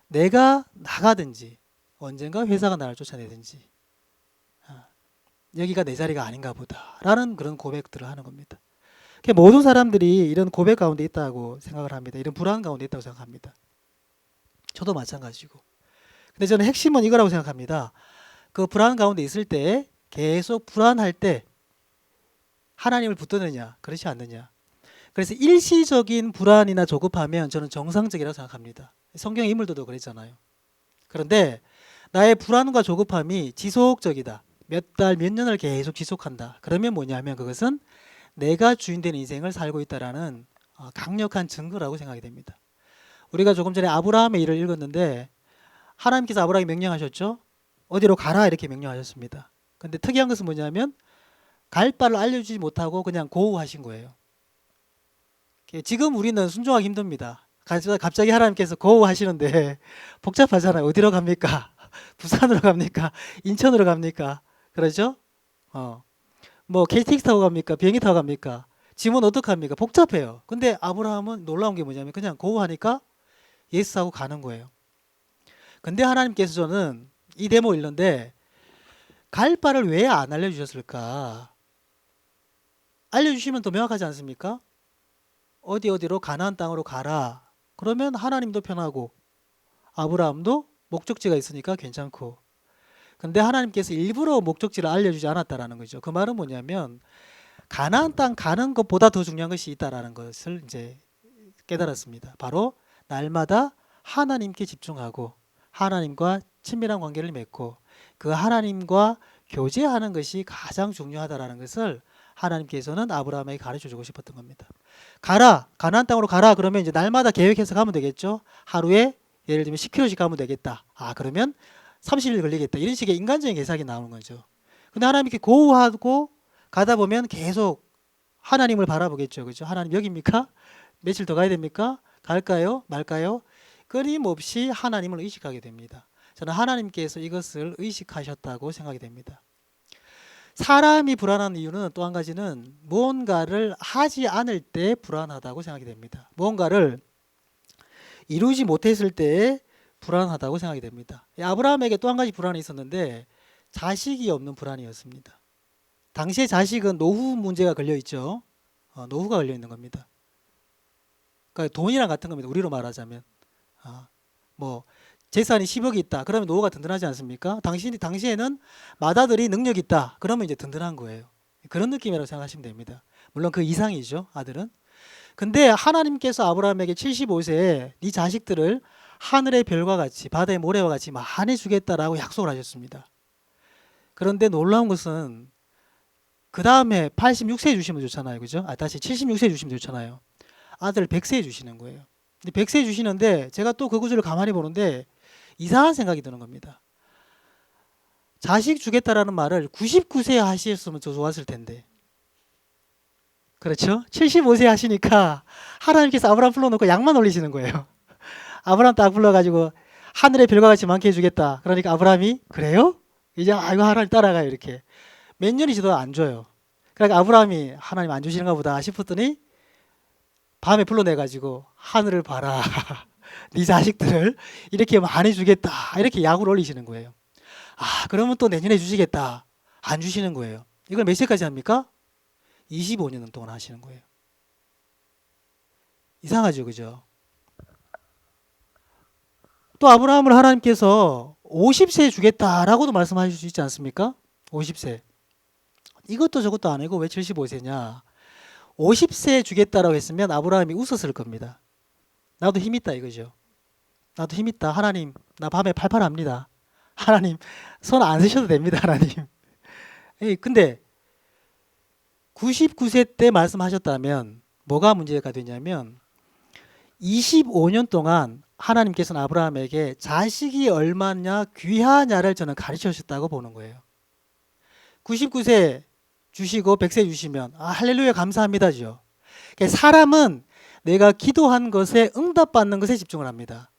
내가 나가든지 언젠가 회사가 나를 쫓아내든지 여기가 내 자리가 아닌가 보다라는 그런 고백들을 하는 겁니다. 그러니까 모든 사람들이 이런 고백 가운데 있다고 생각을 합니다. 이런 불안 가운데 있다고 생각합니다. 저도 마찬가지고. 근데 저는 핵심은 이거라고 생각합니다. 그 불안 가운데 있을 때 계속 불안할 때 하나님을 붙드느냐 그렇지 않느냐. 그래서 일시적인 불안이나 조급하면 저는 정상적이라고 생각합니다. 성경의 인물들도 그랬잖아요. 그런데 나의 불안과 조급함이 지속적이다. 몇 달, 몇 년을 계속 지속한다. 그러면 뭐냐면 그것은 내가 주인된 인생을 살고 있다라는 강력한 증거라고 생각이 됩니다. 우리가 조금 전에 아브라함의 일을 읽었는데 하나님께서 아브라함에게 명령하셨죠. 어디로 가라 이렇게 명령하셨습니다. 근데 특이한 것은 뭐냐면 갈 바를 알려주지 못하고 그냥 고우하신 거예요. 지금 우리는 순종하기 힘듭니다. 갑자기 하나님께서 고우하시는데 복잡하잖아요. 어디로 갑니까? 부산으로 갑니까? 인천으로 갑니까? 그러죠? 뭐 KTX 타고 갑니까? 비행기 타고 갑니까? 짐은 어떡합니까? 복잡해요. 근데 아브라함은 놀라운 게 뭐냐면 그냥 고우하니까 예스하고 가는 거예요. 근데 하나님께서 저는 이 데모 읽는데 갈 바를 왜 안 알려주셨을까? 알려주시면 더 명확하지 않습니까? 어디로 가나안 땅으로 가라. 그러면 하나님도 편하고 아브라함도 목적지가 있으니까 괜찮고. 근데 하나님께서 일부러 목적지를 알려주지 않았다라는 거죠. 그 말은 뭐냐면 가나안 땅 가는 것보다 더 중요한 것이 있다라는 것을 이제 깨달았습니다. 바로 날마다 하나님께 집중하고 하나님과 친밀한 관계를 맺고 그 하나님과 교제하는 것이 가장 중요하다라는 것을 하나님께서는 아브라함에게 가르쳐주고 싶었던 겁니다. 가라, 가나안 땅으로 가라. 그러면 이제 날마다 계획해서 가면 되겠죠. 하루에 예를 들면 10km씩 가면 되겠다. 그러면 30일 걸리겠다. 이런 식의 인간적인 계산이 나오는 거죠. 근데 하나님께 고우하고 가다 보면 계속 하나님을 바라보겠죠. 그죠? 하나님 여기입니까? 며칠 더 가야 됩니까? 갈까요? 말까요? 끊임없이 하나님을 의식하게 됩니다. 저는 하나님께서 이것을 의식하셨다고 생각이 됩니다. 사람이 불안한 이유는 또 한 가지는 무언가를 하지 않을 때 불안하다고 생각이 됩니다. 무언가를 이루지 못했을 때 불안하다고 생각이 됩니다. 아브라함에게 또 한 가지 불안이 있었는데 자식이 없는 불안이었습니다. 당시에 자식은 노후 문제가 걸려 있죠. 노후가 걸려 있는 겁니다. 그러니까 돈이랑 같은 겁니다. 우리로 말하자면 뭐 재산이 10억이 있다. 그러면 노후가 든든하지 않습니까? 당시에는 맏아들이 능력이 있다. 그러면 이제 든든한 거예요. 그런 느낌이라고 생각하시면 됩니다. 물론 그 이상이죠. 아들은. 근데 하나님께서 아브라함에게 75세에 네 자식들을 하늘의 별과 같이 바다의 모래와 같이 많이 주겠다라고 약속을 하셨습니다. 그런데 놀라운 것은 그 다음에 86세에 주시면 좋잖아요. 그죠? 다시 76세에 주시면 좋잖아요. 아들 100세에 주시는 거예요. 근데 100세에 주시는데 제가 또 그 구절을 가만히 보는데 이상한 생각이 드는 겁니다. 자식 주겠다라는 말을 99세에 하셨으면 더 좋았을 텐데. 그렇죠? 75세 하시니까 하나님께서 아브라함 불러놓고 약만 올리시는 거예요. 아브라함 딱 불러가지고 하늘의 별과 같이 많게 해주겠다. 그러니까 아브라함이 그래요? 이제 이거 하나님 따라가요. 이렇게. 몇 년이 지나도 안 줘요. 그러니까 아브라함이 하나님 안 주시는가 보다 싶었더니 밤에 불러내가지고 하늘을 봐라. 네 자식들을 이렇게 많이 주겠다. 이렇게 약을 올리시는 거예요. 그러면 또 내년에 주시겠다. 안 주시는 거예요. 이걸 몇 세까지 합니까? 25년 동안 하시는 거예요. 이상하죠, 그죠? 또 아브라함을 하나님께서 50세에 주겠다라고도 말씀하실 수 있지 않습니까? 50세. 이것도 저것도 아니고 왜 75세냐? 50세에 주겠다라고 했으면 아브라함이 웃었을 겁니다. 나도 힘 있다 이거죠. 나도 힘 있다. 하나님, 나 밤에 팔팔합니다. 하나님, 손 안 쓰셔도 됩니다. 하나님. 근데 99세 때 말씀하셨다면 뭐가 문제가 되냐면 25년 동안 하나님께서는 아브라함에게 자식이 얼마냐 귀하냐를 저는 가르쳐 주셨다고 보는 거예요. 99세 주시고 100세 주시면 할렐루야 감사합니다죠. 사람은 내가 기도한 것에 응답받는 것에 집중을 합니다.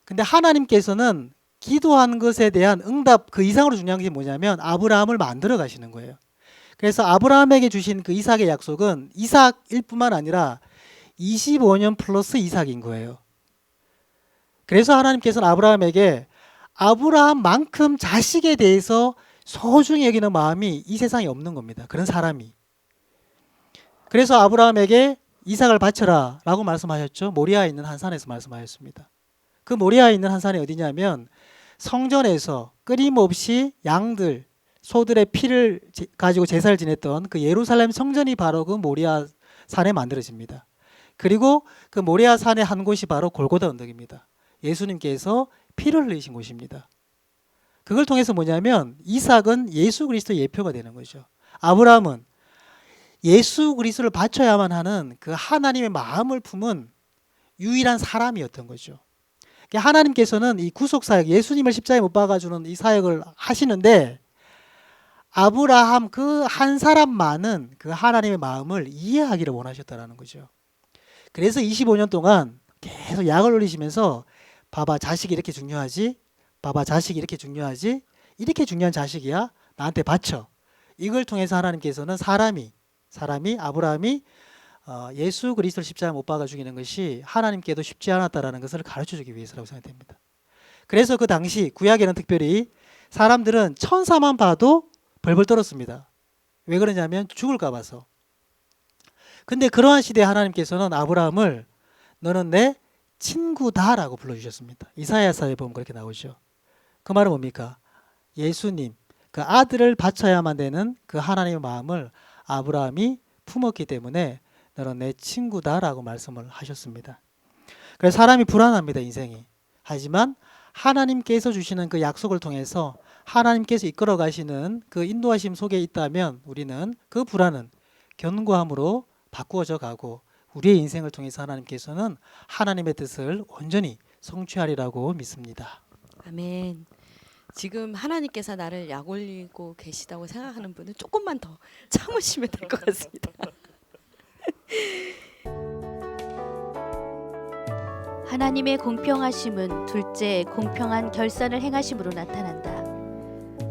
근데 하나님께서는 기도한 것에 대한 응답 그 이상으로 중요한 게 뭐냐면 아브라함을 만들어 가시는 거예요. 그래서 아브라함에게 주신 그 이삭의 약속은 이삭일 뿐만 아니라 25년 플러스 이삭인 거예요. 그래서 하나님께서는 아브라함에게 아브라함만큼 자식에 대해서 소중히 여기는 마음이 이 세상에 없는 겁니다. 그런 사람이. 그래서 아브라함에게 이삭을 바쳐라라고 말씀하셨죠. 모리아에 있는 한 산에서 말씀하셨습니다. 그 모리아에 있는 한 산이 어디냐면 성전에서 끊임없이 양들, 소들의 피를 가지고 제사를 지냈던 그 예루살렘 성전이 바로 그 모리아 산에 만들어집니다. 그리고 그 모리아 산의 한 곳이 바로 골고다 언덕입니다. 예수님께서 피를 흘리신 곳입니다. 그걸 통해서 뭐냐면 이삭은 예수 그리스도의 예표가 되는 거죠. 아브라함은 예수 그리스도를 바쳐야만 하는 그 하나님의 마음을 품은 유일한 사람이었던 거죠. 하나님께서는 이 구속 사역, 예수님을 십자가에 못 박아주는 이 사역을 하시는데 아브라함 그 한 사람만은 그 하나님의 마음을 이해하기를 원하셨다라는 거죠. 그래서 25년 동안 계속 약을 올리시면서 봐봐 자식이 이렇게 중요하지? 봐봐 자식이 이렇게 중요하지? 이렇게 중요한 자식이야? 나한테 바쳐. 이걸 통해서 하나님께서는 사람이 아브라함이 예수 그리스도를 십자가에 못 박아 죽이는 것이 하나님께도 쉽지 않았다라는 것을 가르쳐 주기 위해서라고 생각됩니다. 그래서 그 당시 구약에는 특별히 사람들은 천사만 봐도 벌벌 떨었습니다. 왜 그러냐면 죽을까 봐서. 근데 그러한 시대에 하나님께서는 아브라함을 너는 내 친구다라고 불러주셨습니다. 이사야서에 보면 그렇게 나오죠. 그 말은 뭡니까? 예수님, 그 아들을 바쳐야만 되는 그 하나님의 마음을 아브라함이 품었기 때문에 너는 내 친구다라고 말씀을 하셨습니다. 그래서 사람이 불안합니다, 인생이. 하지만 하나님께서 주시는 그 약속을 통해서 하나님께서 이끌어 가시는 그 인도하심 속에 있다면 우리는 그 불안은 견고함으로 바꾸어져 가고 우리의 인생을 통해서 하나님께서는 하나님의 뜻을 온전히 성취하리라고 믿습니다. 아멘. 지금 하나님께서 나를 약 올리고 계시다고 생각하는 분은 조금만 더 참으시면 될 것 같습니다. 하나님의 공평하심은 둘째 공평한 결산을 행하심으로 나타난다.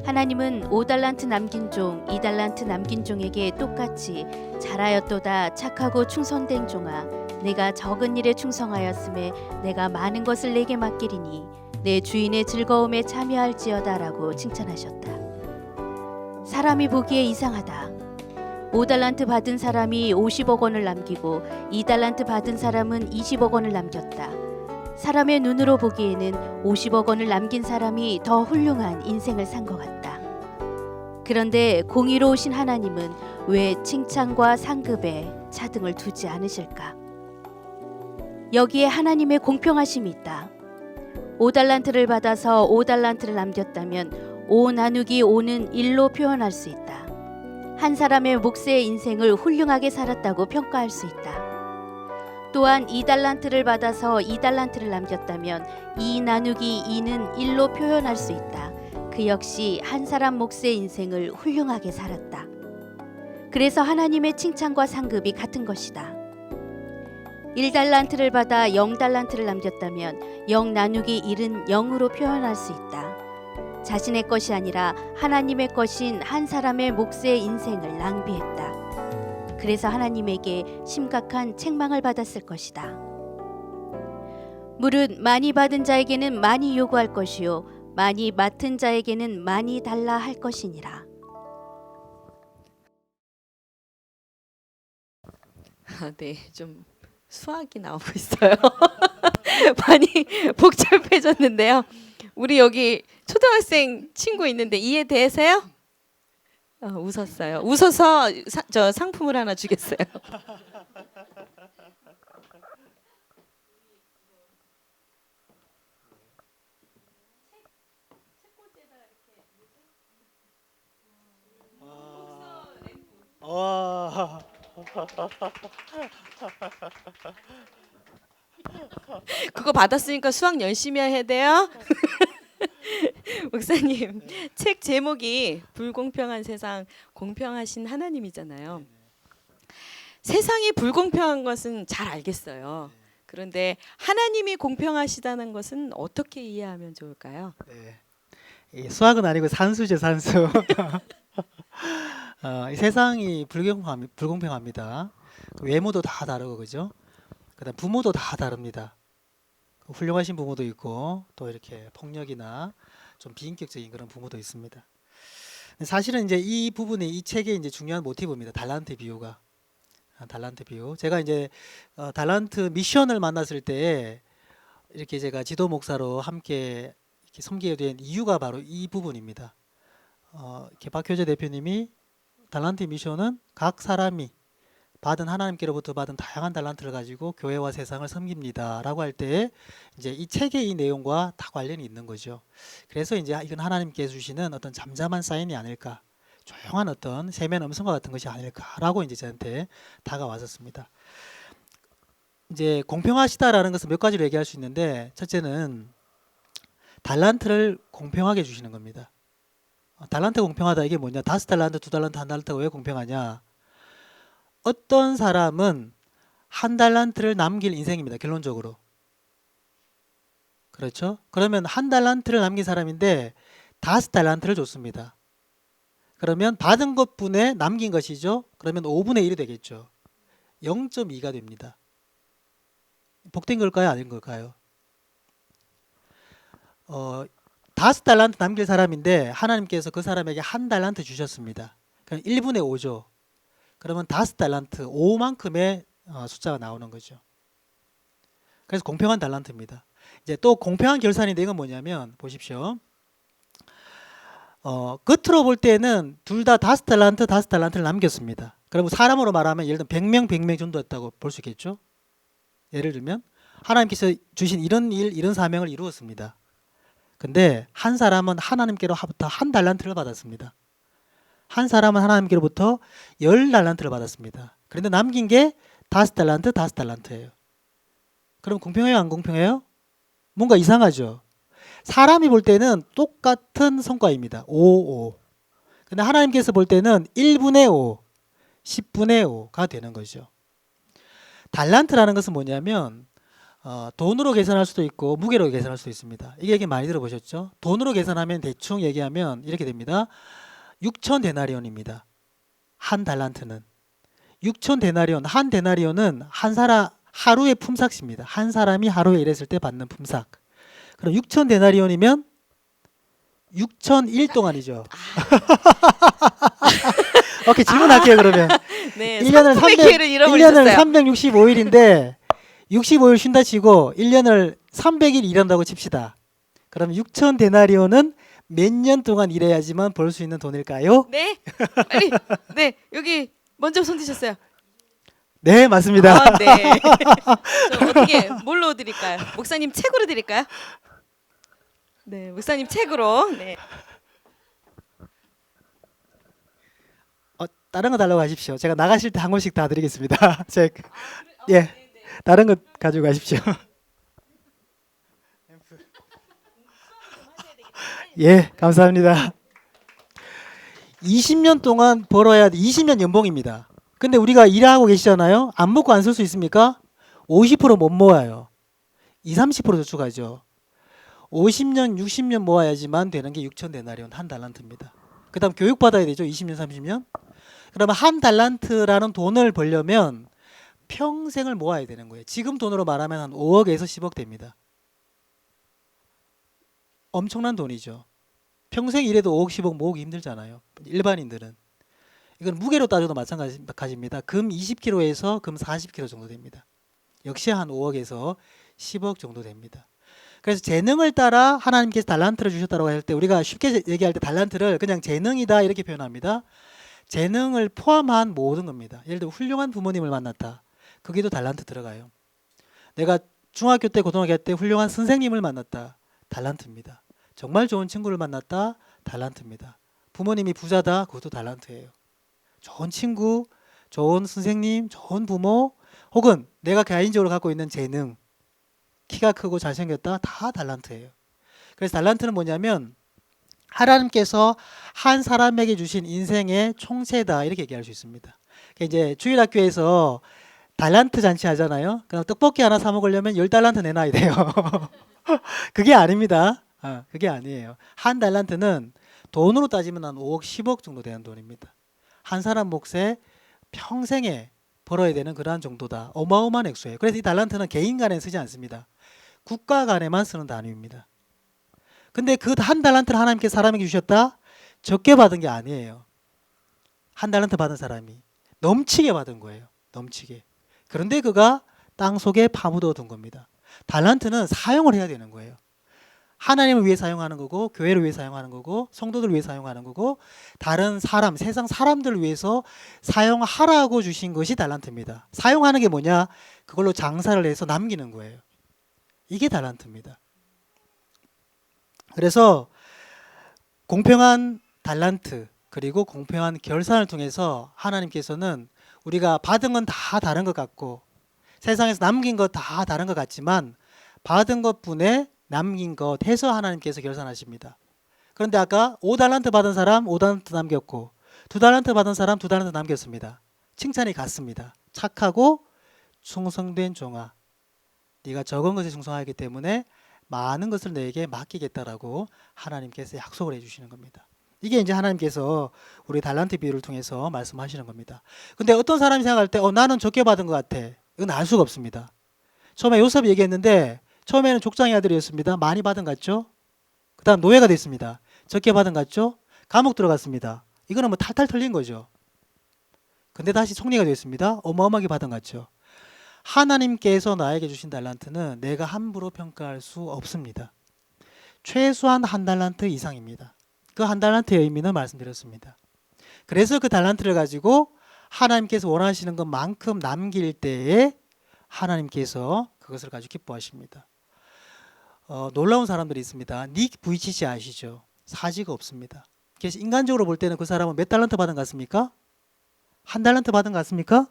하나님은 5달란트 남긴 종, 2달란트 남긴 종에게 똑같이 잘하였도다 착하고 충성된 종아, 내가 적은 일에 충성하였음에 내가 많은 것을 내게 맡기리니 내 주인의 즐거움에 참여할지어다라고 칭찬하셨다. 사람이 보기에 이상하다. 5달란트 받은 사람이 50억 원을 남기고 2달란트 받은 사람은 20억 원을 남겼다. 사람의 눈으로 보기에는 50억 원을 남긴 사람이 더 훌륭한 인생을 산 것 같다. 그런데 공의로우신 하나님은 왜 칭찬과 상급에 차등을 두지 않으실까? 여기에 하나님의 공평하심이 있다. 5달란트를 받아서 5달란트를 남겼다면 5 나누기 5는 1로 표현할 수 있다. 한 사람의 몫의 인생을 훌륭하게 살았다고 평가할 수 있다. 또한 2달란트를 받아서 2달란트를 남겼다면 2 나누기 2는 1로 표현할 수 있다. 그 역시 한 사람 몫의 인생을 훌륭하게 살았다. 그래서 하나님의 칭찬과 상급이 같은 것이다. 1달란트를 받아 0달란트를 남겼다면 0 나누기 1은 0으로 표현할 수 있다. 자신의 것이 아니라 하나님의 것인 한 사람의 몫의 인생을 낭비했다. 그래서 하나님에게 심각한 책망을 받았을 것이다. 무릇 많이 받은 자에게는 많이 요구할 것이요 많이 맡은 자에게는 많이 달라 할 것이니라. 네, 좀 수학이 나오고 있어요. 많이 복잡해졌는데요. 우리 여기 초등학생 친구 있는데 이해되세요? 웃었어요. 웃어서 저 상품을 하나 주겠어요. 와. 그거 받았으니까 수학 열심히 해야 돼요. 목사님, 책 제목이 불공평한 세상, 공평하신 하나님이잖아요. 세상이 불공평한 것은 잘 알겠어요. 그런데 하나님이 공평하시다는 것은 어떻게 이해하면 좋을까요? 네. 이 수학은 아니고 산수죠, 산수. 이 세상이 불공평합니다. 외모도 다 다르고 그죠? 그다음 부모도 다 다릅니다. 훌륭하신 부모도 있고 또 이렇게 폭력이나 좀 비인격적인 그런 부모도 있습니다. 사실은 이제 이 부분이 이 책의 이제 중요한 모티브입니다. 달란트 비유가. 달란트 비유. 제가 이제 달란트 미션을 만났을 때 이렇게 제가 지도 목사로 함께 이렇게 섬기게 된 이유가 바로 이 부분입니다. 이렇게 박효재 대표님이 달란트 미션은 각 사람이 받은 하나님께로부터 받은 다양한 달란트를 가지고 교회와 세상을 섬깁니다라고 할 때 이제 이 책의 이 내용과 다 관련이 있는 거죠. 그래서 이제 이건 하나님께서 주시는 어떤 잠잠한 사인이 아닐까, 조용한 어떤 세면 음성과 같은 것이 아닐까라고 이제 저한테 다가왔었습니다. 이제 공평하시다라는 것은 몇 가지로 얘기할 수 있는데, 첫째는 달란트를 공평하게 주시는 겁니다. 달란트 공평하다 이게 뭐냐? 5달란트, 2달란트, 1달란트가 왜 공평하냐? 어떤 사람은 1달란트를 남길 인생입니다. 결론적으로. 그렇죠? 그러면 1달란트를 남긴 사람인데 5달란트를 줬습니다. 그러면 받은 것분에 남긴 것이죠. 그러면 5분의 1이 되겠죠. 0.2가 됩니다. 복된 걸까요? 아닌 걸까요? 5달란트 남길 사람인데 하나님께서 그 사람에게 1달란트 주셨습니다. 그럼 1분의 5죠. 그러면 5달란트, 5만큼의 숫자가 나오는 거죠. 그래서 공평한 달란트입니다. 이제 또 공평한 결산인데 이건 뭐냐면 보십시오. 겉으로 볼 때는 둘 다 5달란트, 5달란트를 남겼습니다. 그럼 사람으로 말하면 예를 들면 100명, 100명 정도였다고 볼 수 있겠죠. 예를 들면 하나님께서 주신 이런 일, 이런 사명을 이루었습니다. 근데 한 사람은 하나님께로부터 1달란트를 받았습니다. 한 사람은 하나님께로부터 10달란트를 받았습니다. 그런데 남긴 게 5달란트, 5달란트예요. 그럼 공평해요, 안 공평해요? 뭔가 이상하죠. 사람이 볼 때는 똑같은 성과입니다. 5, 5. 근데 하나님께서 볼 때는 1분의 5, 10분의 5가 되는 거죠. 달란트라는 것은 뭐냐면 돈으로 계산할 수도 있고 무게로 계산할 수도 있습니다. 이 얘기 많이 들어보셨죠? 돈으로 계산하면 대충 얘기하면 이렇게 됩니다. 6천 데나리온입니다. 한 달란트는 6천 데나리온, 한 데나리온은 한 사람 하루의 품삯입니다. 한 사람이 하루에 일했을 때 받는 품삯. 그럼 6천 데나리온이면 6,001 동안이죠. 오케이, 질문할게요. 그러면 네, 1년을 300회를 잃어버리셨어요. 365일인데 65일 쉰다 치고 1년을 300일 일한다고 칩시다. 그럼 6천 데나리온은 몇 년 동안 일해야지만 벌 수 있는 돈일까요? 네, 빨리. 네, 여기 먼저 손 드셨어요. 네, 맞습니다. 아, 네. 저 어떻게 뭘로 드릴까요? 목사님 책으로 드릴까요? 네, 목사님 책으로. 네. 다른 거 달라고 하십시오. 제가 나가실 때 한 권씩 다 드리겠습니다. 예, 다른 거 가지고 가십시오. 예, 감사합니다. 20년 동안 벌어야 20년 연봉입니다. 근데 우리가 일하고 계시잖아요. 안 먹고 안 쓸 수 있습니까? 50%못 모아요. 20, 30% 저축하죠. 50년, 60년 모아야지만 되는 게 6천 데나리온 한 달란트입니다. 그 다음 교육 받아야 되죠. 20년, 30년. 그러면 한 달란트라는 돈을 벌려면 평생을 모아야 되는 거예요. 지금 돈으로 말하면 한 5억에서 10억 됩니다. 엄청난 돈이죠. 평생 일해도 5억, 10억 모으기 힘들잖아요. 일반인들은. 이건 무게로 따져도 마찬가지입니다. 금 20kg에서 금 40kg 정도 됩니다. 역시 한 5억에서 10억 정도 됩니다. 그래서 재능을 따라 하나님께서 달란트를 주셨다고 할 때 우리가 쉽게 얘기할 때 달란트를 그냥 재능이다 이렇게 표현합니다. 재능을 포함한 모든 겁니다. 예를 들어 훌륭한 부모님을 만났다. 거기도 달란트 들어가요. 내가 중학교 때 고등학교 때 훌륭한 선생님을 만났다. 달란트입니다. 정말 좋은 친구를 만났다. 달란트입니다. 부모님이 부자다. 그것도 달란트예요. 좋은 친구, 좋은 선생님, 좋은 부모 혹은 내가 개인적으로 갖고 있는 재능, 키가 크고 잘생겼다. 다 달란트예요. 그래서 달란트는 뭐냐면 하나님께서 한 사람에게 주신 인생의 총체다 이렇게 얘기할 수 있습니다. 이제 주일학교에서 달란트 잔치 하잖아요. 그럼 떡볶이 하나 사 먹으려면 10달란트 내놔야 돼요. 그게 아닙니다. 그게 아니에요. 한 달란트는 돈으로 따지면 한 5억, 10억 정도 되는 돈입니다. 한 사람 몫에 평생에 벌어야 되는 그러한 정도다. 어마어마한 액수예요. 그래서 이 달란트는 개인 간에 쓰지 않습니다. 국가 간에만 쓰는 단위입니다. 근데 그 한 달란트를 하나님께서 사람에게 주셨다? 적게 받은 게 아니에요. 한 달란트 받은 사람이 넘치게 받은 거예요. 넘치게. 그런데 그가 땅 속에 파묻어 둔 겁니다. 달란트는 사용을 해야 되는 거예요. 하나님을 위해 사용하는 거고, 교회를 위해 사용하는 거고, 성도들을 위해 사용하는 거고, 다른 사람, 세상 사람들을 위해서 사용하라고 주신 것이 달란트입니다. 사용하는 게 뭐냐? 그걸로 장사를 해서 남기는 거예요. 이게 달란트입니다. 그래서 공평한 달란트 그리고 공평한 결산을 통해서 하나님께서는 우리가 받은 건 다 다른 것 같고 세상에서 남긴 것 다 다른 것 같지만 받은 것분에 남긴 것 해서 하나님께서 결산하십니다. 그런데 아까 5달란트 받은 사람 5달란트 남겼고 2달란트 받은 사람 2달란트 남겼습니다. 칭찬이 같습니다. 착하고 충성된 종아, 네가 적은 것에 충성하기 때문에 많은 것을 내게 맡기겠다라고 하나님께서 약속을 해주시는 겁니다. 이게 이제 하나님께서 우리 달란트 비유를 통해서 말씀하시는 겁니다. 근데 어떤 사람이 생각할 때 나는 적게 받은 것 같아. 이건 알 수가 없습니다. 처음에 요셉이 얘기했는데 처음에는 족장의 아들이었습니다. 많이 받은 것 같죠? 그 다음 노예가 됐습니다. 적게 받은 것 같죠? 감옥 들어갔습니다. 이거는 뭐 탈탈 털린 거죠. 근데 다시 총리가 됐습니다. 어마어마하게 받은 것 같죠? 하나님께서 나에게 주신 달란트는 내가 함부로 평가할 수 없습니다. 최소한 한 달란트 이상입니다. 그 한 달란트의 의미는 말씀드렸습니다. 그래서 그 달란트를 가지고 하나님께서 원하시는 것만큼 남길 때에 하나님께서 그것을 가지고 기뻐하십니다. 놀라운 사람들이 있습니다. 닉 부이치치 아시죠? 사지가 없습니다. 그래서 인간적으로 볼 때는 그 사람은 몇 달란트 받은 것 같습니까? 한 달란트 받은 것 같습니까?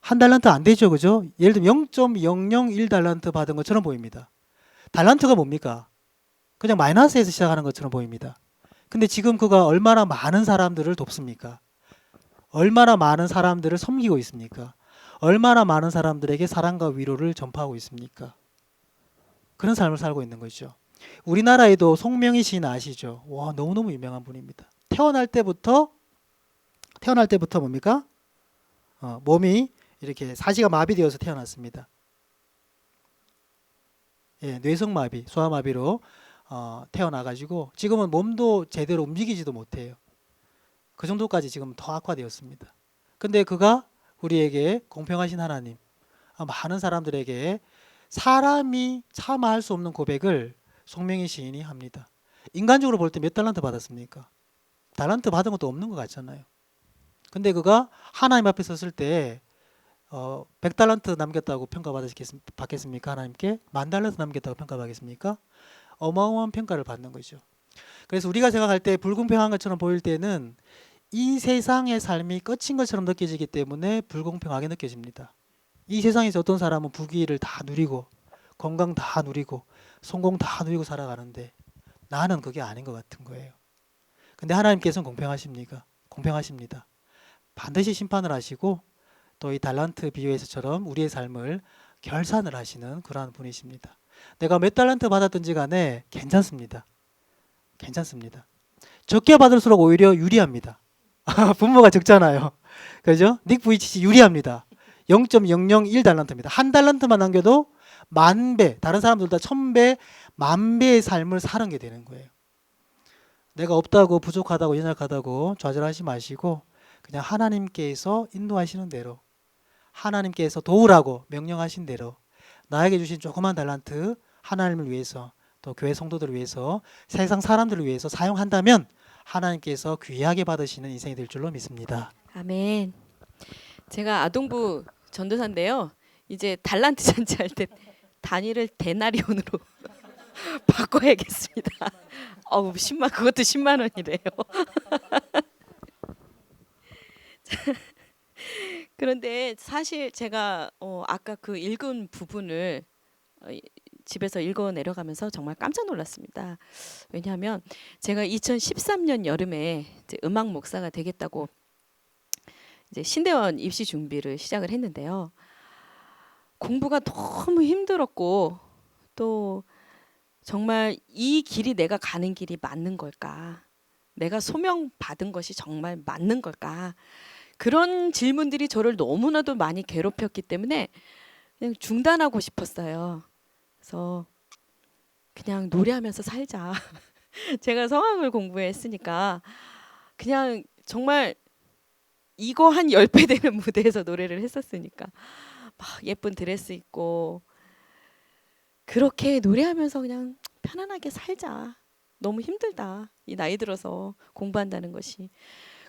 한 달란트 안 되죠, 그죠? 예를 들면 0.001달란트 받은 것처럼 보입니다. 달란트가 뭡니까? 그냥 마이너스에서 시작하는 것처럼 보입니다. 근데 지금 그가 얼마나 많은 사람들을 돕습니까? 얼마나 많은 사람들을 섬기고 있습니까? 얼마나 많은 사람들에게 사랑과 위로를 전파하고 있습니까? 그런 삶을 살고 있는 거죠. 우리나라에도 송명희 시인 아시죠? 와, 너무너무 유명한 분입니다. 태어날 때부터 뭡니까? 몸이 이렇게 사지가 마비되어서 태어났습니다. 예, 뇌성마비, 소아마비로 태어나가지고 지금은 몸도 제대로 움직이지도 못해요. 그 정도까지 지금 더 악화되었습니다. 근데 그가 우리에게 공평하신 하나님, 많은 사람들에게 사람이 차마 할 수 없는 고백을 송명희 시인이 합니다. 인간적으로 볼 때 몇 달란트 받았습니까? 달란트 받은 것도 없는 것 같잖아요. 근데 그가 하나님 앞에 섰을 때 100달란트 남겼다고 평가받겠습니까? 하나님께 10,000달란트 남겼다고 평가받겠습니까? 어마어마한 평가를 받는 거죠. 그래서 우리가 생각할 때 불공평한 것처럼 보일 때는 이 세상의 삶이 끝인 것처럼 느껴지기 때문에 불공평하게 느껴집니다. 이 세상에서 어떤 사람은 부귀를 다 누리고 건강 다 누리고 성공 다 누리고 살아가는데 나는 그게 아닌 것 같은 거예요. 근데 하나님께서는 공평하십니까? 공평하십니다. 반드시 심판을 하시고 또 이 달란트 비유에서처럼 우리의 삶을 결산을 하시는 그러한 분이십니다. 내가 몇 달란트 받았든지 간에 괜찮습니다. 괜찮습니다. 적게 받을수록 오히려 유리합니다. 분모가 적잖아요. 그죠? 닉 부이치치 유리합니다. 0.001달란트입니다. 한 달란트만 남겨도 10,000배, 다른 사람들보다 1,000배, 10,000배의 삶을 사는 게 되는 거예요. 내가 없다고 부족하다고 연약하다고 좌절하지 마시고 그냥 하나님께서 인도하시는 대로 하나님께서 도우라고 명령하신 대로 나에게 주신 조그만 달란트 하나님을 위해서 또 교회 성도들을 위해서 세상 사람들을 위해서 사용한다면 하나님께서 귀하게 받으시는 인생이 될 줄로 믿습니다. 아멘. 제가 아동부 전도사인데요. 이제 달란트 잔치할 때 단위를 데나리온으로 바꿔야겠습니다. 10만 그것도 10만 원이래요. 그런데 사실 제가 아까 그 읽은 부분을 집에서 읽어 내려가면서 정말 깜짝 놀랐습니다. 왜냐하면 제가 2013년 여름에 이제 음악 목사가 되겠다고 이제 신대원 입시 준비를 시작을 했는데요. 공부가 너무 힘들었고 또 정말 이 길이 내가 가는 길이 맞는 걸까? 내가 소명 받은 것이 정말 맞는 걸까? 그런 질문들이 저를 너무나도 많이 괴롭혔기 때문에 그냥 중단하고 싶었어요. 그래서 그냥 노래하면서 살자. 제가 성악을 공부했으니까 그냥 정말 이거 한 10배 되는 무대에서 노래를 했었으니까 막 예쁜 드레스 입고 그렇게 노래하면서 그냥 편안하게 살자. 너무 힘들다. 이 나이 들어서 공부한다는 것이.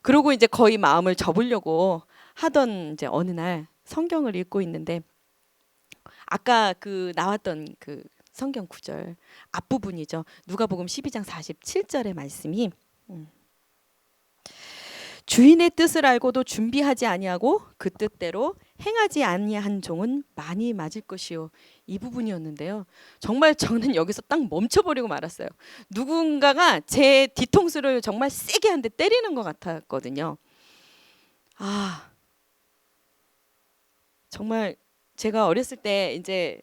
그러고 이제 거의 마음을 접으려고 하던 이제 어느 날 성경을 읽고 있는데 아까 그 나왔던 그 성경 구절 앞부분이죠. 누가복음 12장 47절의 말씀이 주인의 뜻을 알고도 준비하지 아니하고 그 뜻대로 행하지 아니한 종은 많이 맞을 것이요. 이 부분이었는데요. 정말 저는 여기서 딱 멈춰버리고 말았어요. 누군가가 제 뒤통수를 정말 세게 한 대 때리는 것 같았거든요. 아, 정말 제가 어렸을 때 이제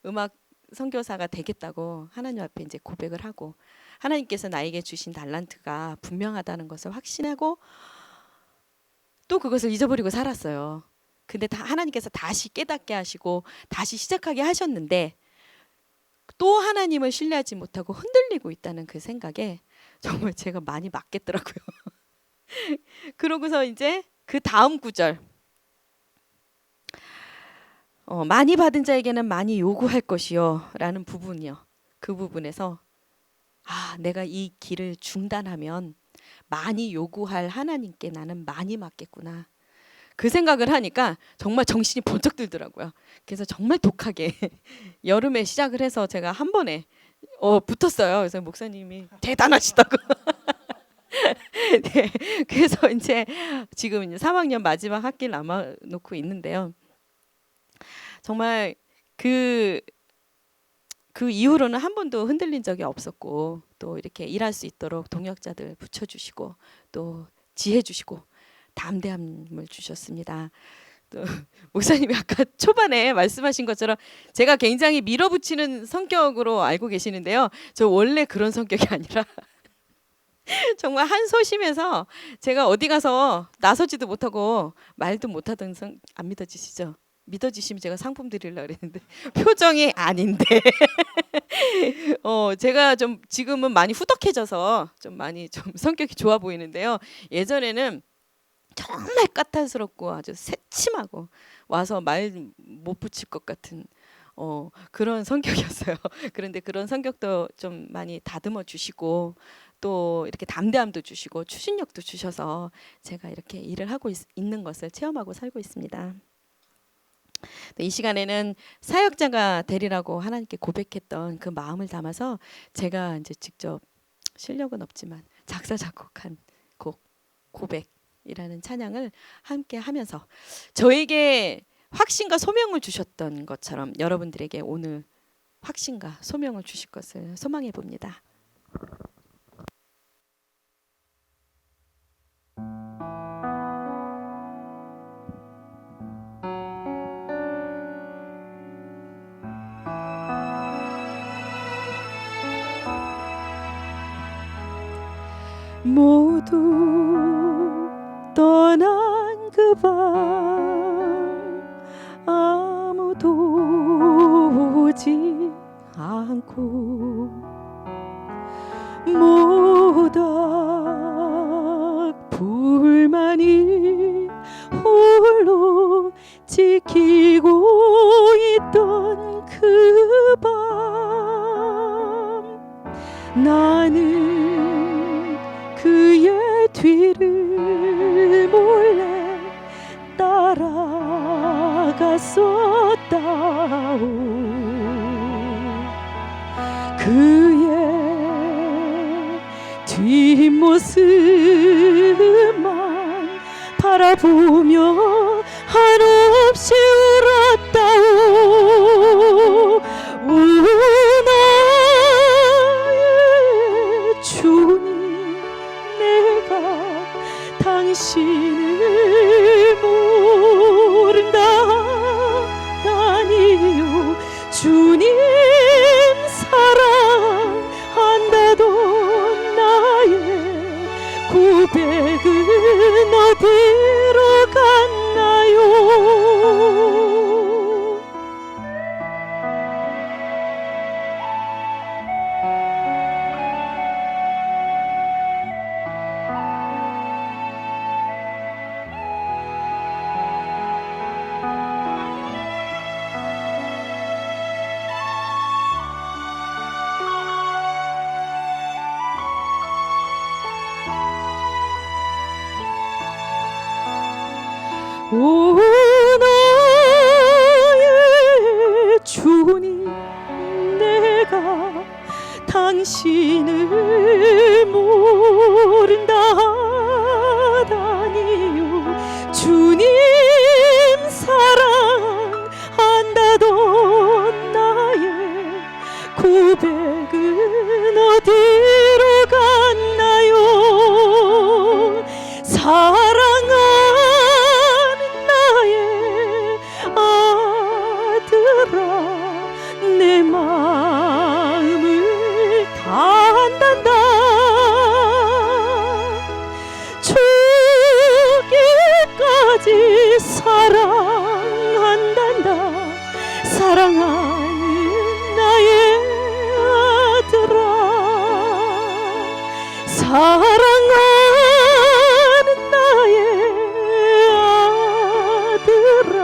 음악 선교사가 되겠다고 하나님 앞에 이제 고백을 하고 하나님께서 나에게 주신 달란트가 분명하다는 것을 확신하고 또 그것을 잊어버리고 살았어요. 근데 하나님께서 다시 깨닫게 하시고 다시 시작하게 하셨는데 또 하나님을 신뢰하지 못하고 흔들리고 있다는 그 생각에 정말 제가 많이 맞겠더라고요. 그러고서 이제 그 다음 구절 많이 받은 자에게는 많이 요구할 것이요 라는 부분이요. 그 부분에서 내가 이 길을 중단하면 많이 요구할 하나님께 나는 많이 맞겠구나. 그 생각을 하니까 정말 정신이 번쩍 들더라고요. 그래서 정말 독하게 여름에 시작을 해서 제가 한 번에 붙었어요. 그래서 목사님이 대단하시다고. 네, 그래서 이제 지금 이제 3학년 마지막 학기를 남아놓고 있는데요. 정말 그 이후로는 한 번도 흔들린 적이 없었고 또 이렇게 일할 수 있도록 동역자들 붙여주시고 또 지혜 주시고 담대함을 주셨습니다. 또 목사님이 아까 초반에 말씀하신 것처럼 제가 굉장히 밀어붙이는 성격으로 알고 계시는데요. 저 원래 그런 성격이 아니라 정말 한소심해서 제가 어디 가서 나서지도 못하고 말도 못하던 안 믿어지시죠? 믿어지시면 제가 상품 드리려고 그랬는데 표정이 아닌데 제가 좀 지금은 많이 후덕해져서 좀 많이 좀 성격이 좋아 보이는데요. 예전에는 정말 까탈스럽고 아주 새침하고 와서 말 못 붙일 것 같은 그런 성격이었어요. 그런데 그런 성격도 좀 많이 다듬어 주시고 또 이렇게 담대함도 주시고 추진력도 주셔서 제가 이렇게 일을 하고 있는 것을 체험하고 살고 있습니다. 이 시간에는 사역자가 되리라고 하나님께 고백했던 그 마음을 담아서 제가 이제 직접 실력은 없지만 작사 작곡한 곡 고백이라는 찬양을 함께 하면서 저에게 확신과 소명을 주셨던 것처럼 여러분들에게 오늘 확신과 소명을 주실 것을 소망해 봅니다. 모두 떠난 그 밤 아무도 오지 않고 모닥 불만이 홀로 지키고 있던 그 밤 나는 그의 뒤를 몰래 따라갔었다오 그의 뒷모습만 바라보며 한없이 울었다오 나의 주님 내가 당신을 모른다니요 주님 사랑한다던 나의 고백은 어디로 갔나요 오 나의 주님, 내가 당신을 모른다다니요. 주님 사랑한다던 나의 고백은 어디로 갔나요? 사랑하는 나의 아들아, 내 마음을 다한단다. 죽기까지 사랑한단다. 사랑하는 나의 아들아, 사랑하는 나의 아들아,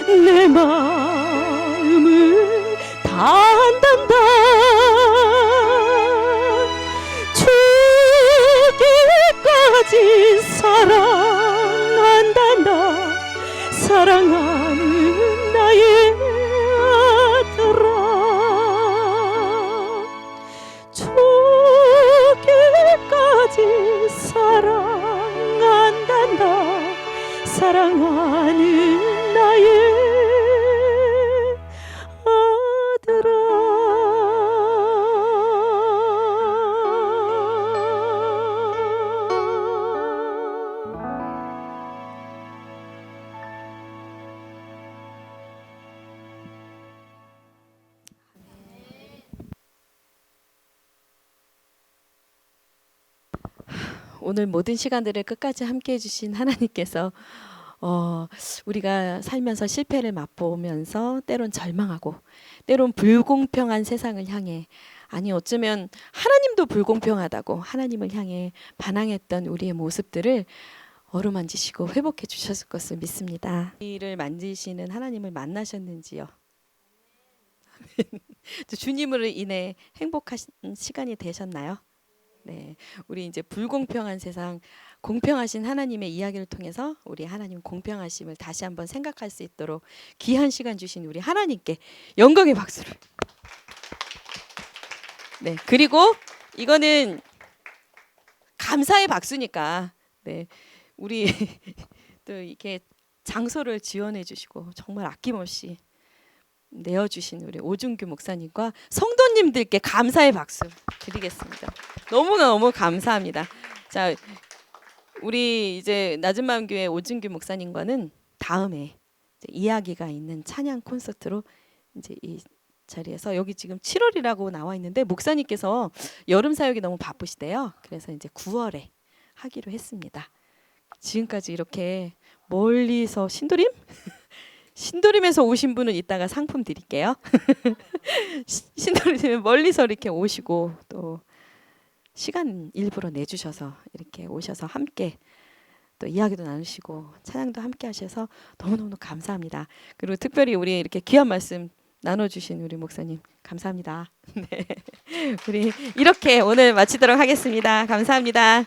내 마음을 다한단다. 죽기까지 사랑한단다. 사랑하는 나의 아들아, 죽기까지 사랑한단다. 사랑하는 나의 오늘 모든 시간들을 끝까지 함께 해주신 하나님께서 우리가 살면서 실패를 맛보면서 때론 절망하고 때론 불공평한 세상을 향해, 아니 어쩌면 하나님도 불공평하다고 하나님을 향해 반항했던 우리의 모습들을 어루만지시고 회복해 주셨을 것을 믿습니다. 이를 만지시는 하나님을 만나셨는지요? 주님으로 인해 행복한 시간이 되셨나요? 네, 우리 이제 불공평한 세상, 공평하신 하나님의 이야기를 통해서 우리 하나님 공평하심을 다시 한번 생각할 수 있도록 귀한 시간 주신 우리 하나님께 영광의 박수를. 네, 그리고 이거는 감사의 박수니까, 네, 우리 또 이렇게 장소를 지원해 주시고 정말 아낌없이 내어주신 우리 오준규 목사님과 성도님들께 감사의 박수 드리겠습니다. 너무너무 감사합니다. 자, 우리 이제 낮은 마음 교회 오준규 목사님과는 다음에 이제 이야기가 있는 찬양 콘서트로 이제 이 자리에서, 여기 지금 7월이라고 나와 있는데 목사님께서 여름 사역이 너무 바쁘시대요. 그래서 이제 9월에 하기로 했습니다. 지금까지 이렇게 멀리서 신도림? 신도림에서 오신 분은 이따가 상품 드릴게요. 신도림 멀리서 이렇게 오시고 또 시간 일부러 내주셔서 이렇게 오셔서 함께 또 이야기도 나누시고 찬양도 함께 하셔서 너무너무 감사합니다. 그리고 특별히 우리 이렇게 귀한 말씀 나눠주신 우리 목사님 감사합니다. 네. 우리 이렇게 오늘 마치도록 하겠습니다. 감사합니다.